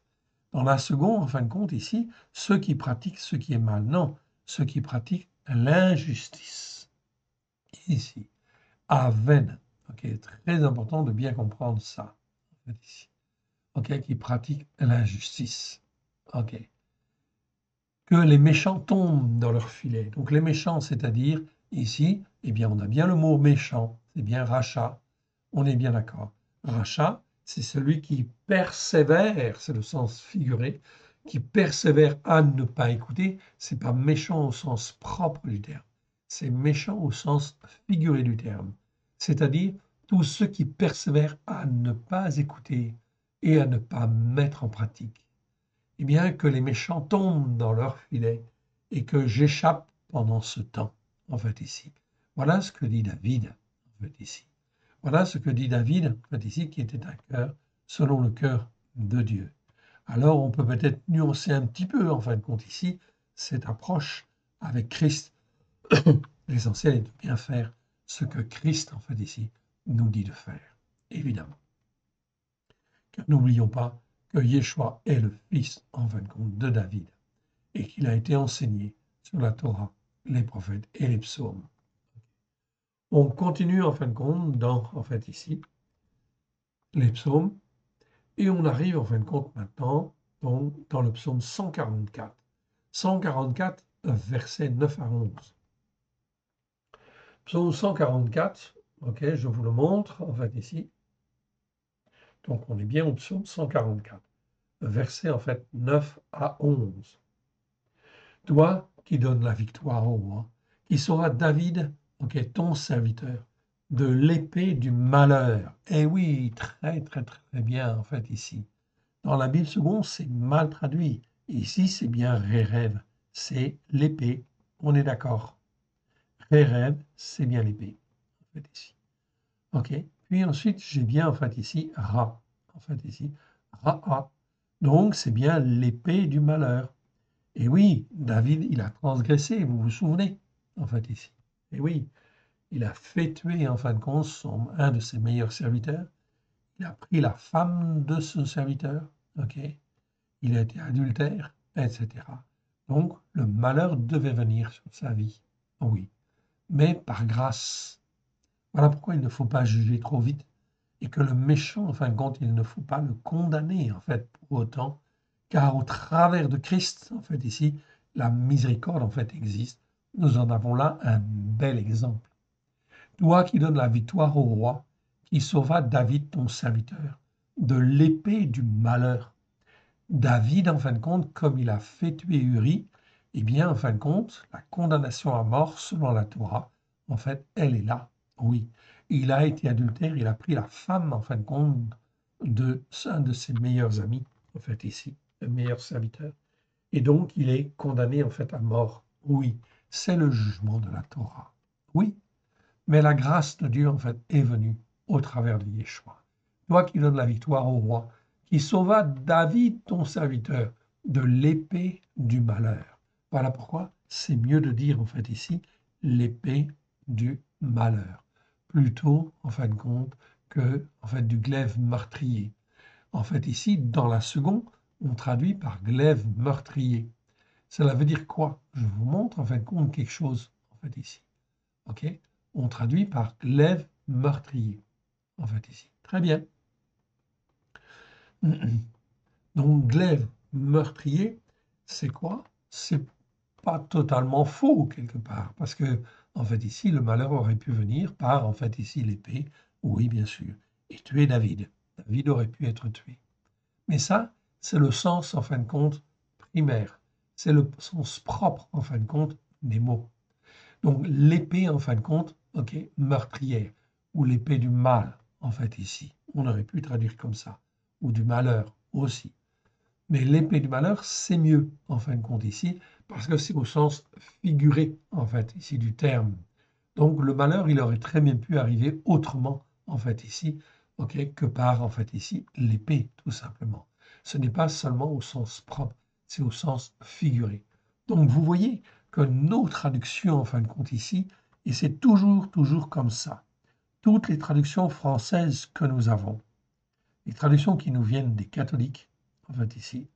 Dans la seconde, en fin de compte, ici, ceux qui pratiquent ce qui est mal. Non, ceux qui pratiquent l'injustice. Ici. Aven. OK, très important de bien comprendre ça. En fait, ici. OK, qui pratiquent l'injustice. OK. Que les méchants tombent dans leur filet. Donc les méchants, c'est-à-dire, ici, eh bien, on a bien le mot méchant, c'est bien rachat. On est bien d'accord. Rachat, c'est celui qui persévère, c'est le sens figuré, qui persévère à ne pas écouter. C'est pas méchant au sens propre du terme, c'est méchant au sens figuré du terme. C'est-à-dire tous ceux qui persévèrent à ne pas écouter et à ne pas mettre en pratique. Eh bien, que les méchants tombent dans leur filet et que j'échappe pendant ce temps, en fait, ici. Voilà ce que dit David, en fait, ici. Voilà ce que dit David, en fait, ici, qui était un cœur selon le cœur de Dieu. Alors, on peut peut-être nuancer un petit peu, en fin de compte, ici, cette approche avec Christ. L'essentiel est de bien faire ce que Christ, en fait, ici, nous dit de faire, évidemment. Car n'oublions pas que Yeshua est le fils, en fin de compte, de David et qu'il a été enseigné sur la Torah, les prophètes et les psaumes. On continue, en fin de compte, dans, en fait, ici, les psaumes, et on arrive, en fin de compte, maintenant, dans le psaume 144. 144, versets 9 à 11. Psaume 144, ok, je vous le montre, en fait, ici. Donc, on est bien au psaume 144, versets, en fait, 9 à 11. Toi qui donnes la victoire au roi, qui sauras David, ok, ton serviteur, de l'épée du malheur. Eh oui, très, très, très bien, en fait, ici. Dans la Bible seconde, c'est mal traduit. Ici, c'est bien Rérev, c'est l'épée. On est d'accord. Rérev, c'est bien l'épée, en fait, ici. OK. Puis ensuite, j'ai bien, en fait, ici, Ra. En fait, ici, Ra. Donc, c'est bien l'épée du malheur. Et oui, David, il a transgressé, vous vous souvenez, en fait, ici. Et oui, il a fait tuer, en fin de compte, un de ses meilleurs serviteurs. Il a pris la femme de ce serviteur, ok? Il a été adultère, etc. Donc, le malheur devait venir sur sa vie, oui, mais par grâce. Voilà pourquoi il ne faut pas juger trop vite et que le méchant, en fin de compte, il ne faut pas le condamner, en fait, pour autant, car au travers de Christ, en fait, ici, la miséricorde, en fait, existe. Nous en avons là un bel exemple. Toi qui donnes la victoire au roi, qui sauva David, ton serviteur, de l'épée du malheur. David, en fin de compte, comme il a fait tuer Uri, eh bien, en fin de compte, la condamnation à mort, selon la Torah, en fait, elle est là. Oui, il a été adultère, il a pris la femme, en fin de compte, de un de ses meilleurs amis, en fait, ici, le meilleur serviteur. Et donc, il est condamné, en fait, à mort. Oui, c'est le jugement de la Torah. Oui, mais la grâce de Dieu, en fait, est venue au travers de Yeshua. Toi qui donnes la victoire au roi, qui sauva David, ton serviteur, de l'épée du malheur. Voilà pourquoi c'est mieux de dire, en fait, ici, l'épée du malheur, plutôt, en fin de compte, que, en fait, du glaive meurtrier. En fait, ici, dans la seconde, on traduit par glaive meurtrier. Cela veut dire quoi? Je vous montre, en fin de compte, quelque chose, en fait, ici. OK? On traduit par glaive meurtrier, en fait, ici. Très bien. Donc, glaive meurtrier, c'est quoi? C'est pas totalement faux, quelque part, parce que, en fait, ici, le malheur aurait pu venir par, en fait, ici, l'épée, oui, bien sûr, et tuer David. David aurait pu être tué. Mais ça, c'est le sens, en fin de compte, primaire. C'est le sens propre, en fin de compte, des mots. Donc, l'épée, en fin de compte, ok, meurtrière, ou l'épée du mal, en fait, ici. On aurait pu traduire comme ça, ou du malheur aussi. Mais l'épée du malheur, c'est mieux, en fin de compte, ici, parce que c'est au sens figuré, en fait, ici, du terme. Donc, le malheur, il aurait très bien pu arriver autrement, en fait, ici, ok, que par, en fait, ici, l'épée, tout simplement. Ce n'est pas seulement au sens propre, c'est au sens figuré. Donc, vous voyez que nos traductions, en fin de compte, ici, et c'est toujours comme ça. Toutes les traductions françaises que nous avons, les traductions qui nous viennent des catholiques, en fait, ici,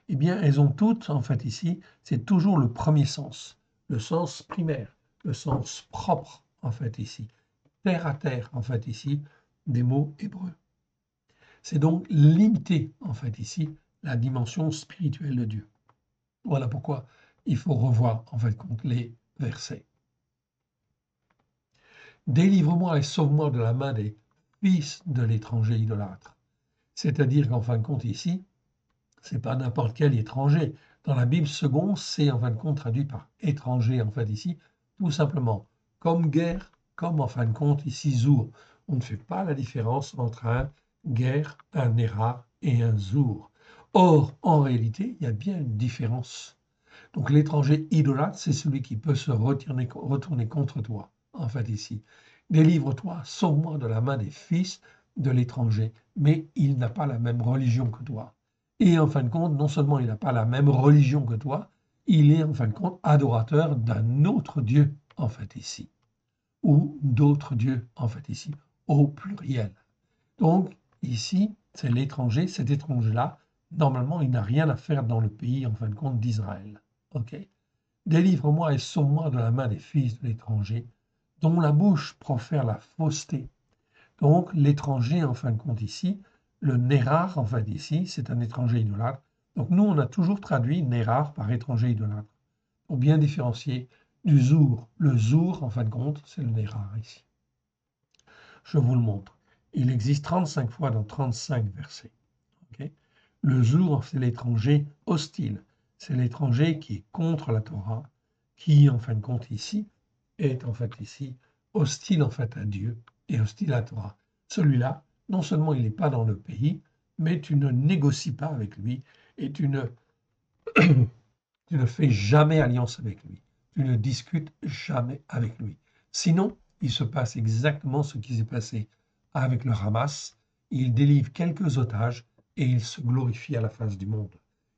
eh bien, elles ont toutes, en fait, ici, c'est toujours le premier sens, le sens primaire, le sens propre, en fait, ici, terre à terre, en fait, ici, des mots hébreux. C'est donc limiter, en fait, ici, la dimension spirituelle de Dieu. Voilà pourquoi il faut revoir, en fait, compte les versets. Délivre-moi et sauve-moi de la main des fils de l'étranger idolâtre. C'est-à-dire qu'en fin de compte, ici, c'est pas n'importe quel étranger. Dans la Bible seconde, c'est en fin de compte traduit par étranger, en fait, ici, tout simplement. Comme guerre, comme en fin de compte, ici, zour. On ne fait pas la différence entre un guerre, un érar et un zour. Or, en réalité, il y a bien une différence. Donc, l'étranger idolâtre, c'est celui qui peut se retourner contre toi, en fait, ici. Délivre-toi, sauve-moi de la main des fils de l'étranger, mais il n'a pas la même religion que toi. Et en fin de compte, non seulement il n'a pas la même religion que toi, il est en fin de compte adorateur d'un autre Dieu, en fait, ici, ou d'autres dieux, en fait, ici, au pluriel. Donc, ici, c'est l'étranger, cet étranger-là, normalement, il n'a rien à faire dans le pays, en fin de compte, d'Israël. OK? Délivre-moi et sauve-moi de la main des fils de l'étranger, dont la bouche profère la fausseté. Donc, l'étranger, en fin de compte, ici, le nérar, en fait, ici, c'est un étranger idolâtre. Donc, nous, on a toujours traduit nérar par étranger idolâtre, pour bien différencier du zour. Le zour, en fin de compte, c'est le nérar ici. Je vous le montre. Il existe 35 fois dans 35 versets. Okay? Le zour, c'est l'étranger hostile. C'est l'étranger qui est contre la Torah, qui, en fin de compte, ici, est en fait ici hostile en fait à Dieu et hostile à la Torah. Celui-là, non seulement il n'est pas dans le pays, mais tu ne négocies pas avec lui et tu ne fais jamais alliance avec lui. Tu ne discutes jamais avec lui. Sinon, il se passe exactement ce qui s'est passé avec le Hamas. Il délivre quelques otages et il se glorifie à la face du monde.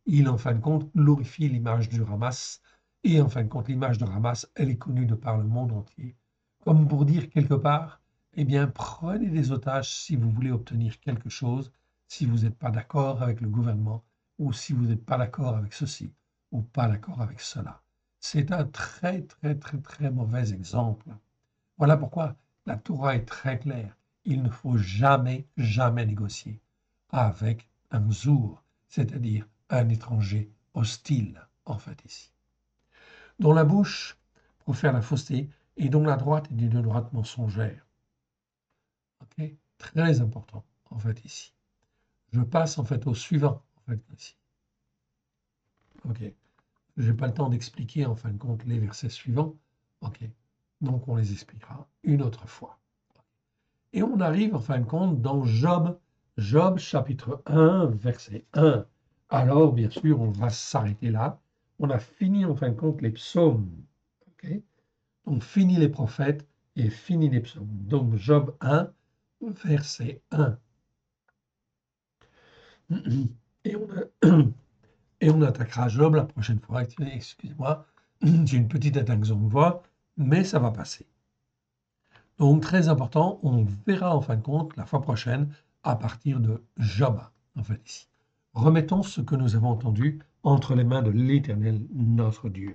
Il, en fin de compte, glorifie l'image du Hamas. Et en fin de compte, l'image de Hamas, elle est connue de par le monde entier. Comme pour dire quelque part, eh bien, prenez des otages si vous voulez obtenir quelque chose, si vous n'êtes pas d'accord avec le gouvernement ou si vous n'êtes pas d'accord avec ceci ou pas d'accord avec cela. C'est un très mauvais exemple. Voilà pourquoi la Torah est très claire. Il ne faut jamais négocier avec un zour, c'est-à-dire un étranger hostile, en fait, ici. Dont la bouche profère la fausseté et dont la droite est d'une droite mensongère. Okay? Très important, en fait, ici. Je passe, en fait, au suivant, en fait, ici. OK. Je n'ai pas le temps d'expliquer, en fin de compte, les versets suivants. OK. Donc, on les expliquera une autre fois. Et on arrive, en fin de compte, dans Job, Job chapitre 1, verset 1. Alors, bien sûr, on va s'arrêter là. On a fini, en fin de compte, les psaumes. OK. Donc, fini les prophètes et fini les psaumes. Donc, Job 1, verset 1. Et on a... Et on attaquera Job la prochaine fois. Excusez-moi, j'ai une petite atteinte de voix, mais ça va passer. Donc, très important, on verra en fin de compte la fois prochaine à partir de Job, en fait, ici. Remettons ce que nous avons entendu entre les mains de l'Éternel, notre Dieu,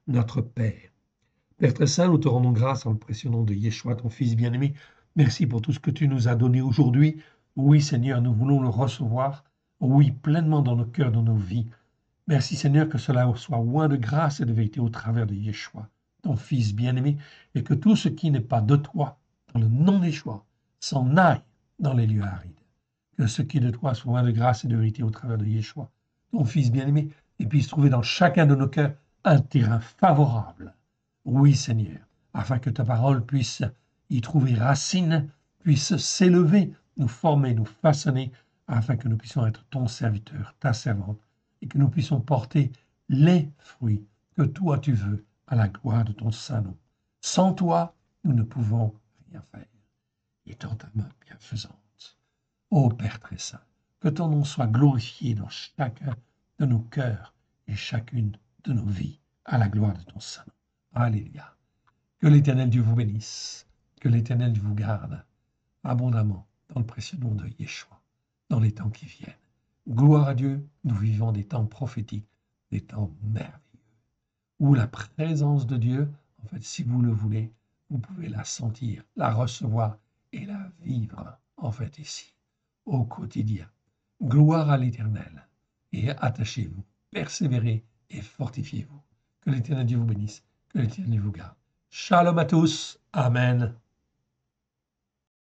notre Père. Père très saint, nous te rendons grâce en le précieux nom de Yeshua, ton Fils bien-aimé. Merci pour tout ce que tu nous as donné aujourd'hui. Oui, Seigneur, nous voulons le recevoir, oui, pleinement dans nos cœurs, dans nos vies. Merci Seigneur que cela soit oint de grâce et de vérité au travers de Yeshua, ton Fils bien-aimé, et que tout ce qui n'est pas de toi, dans le nom d'Yeshua, s'en aille dans les lieux arides. Que ce qui est de toi soit oint de grâce et de vérité au travers de Yeshua, ton Fils bien-aimé, et puisse trouver dans chacun de nos cœurs un terrain favorable. Oui Seigneur, afin que ta parole puisse y trouver racine, puisse s'élever, nous former, nous façonner, afin que nous puissions être ton serviteur, ta servante, et que nous puissions porter les fruits que toi tu veux à la gloire de ton saint nom. Sans toi, nous ne pouvons rien faire. Étant ta main bienfaisante. Ô Père très saint, que ton nom soit glorifié dans chacun de nos cœurs et chacune de nos vies. à la gloire de ton Saint. Alléluia. Que l'Éternel Dieu vous bénisse, que l'Éternel Dieu vous garde abondamment dans le précieux nom de Yeshua, dans les temps qui viennent. Gloire à Dieu, nous vivons des temps prophétiques, des temps merveilleux, où la présence de Dieu, en fait, si vous le voulez, vous pouvez la sentir, la recevoir et la vivre, en fait, ici, au quotidien. Gloire à l'Éternel, et attachez-vous, persévérez et fortifiez-vous. Que l'Éternel Dieu vous bénisse, que l'Éternel vous garde. Shalom à tous. Amen.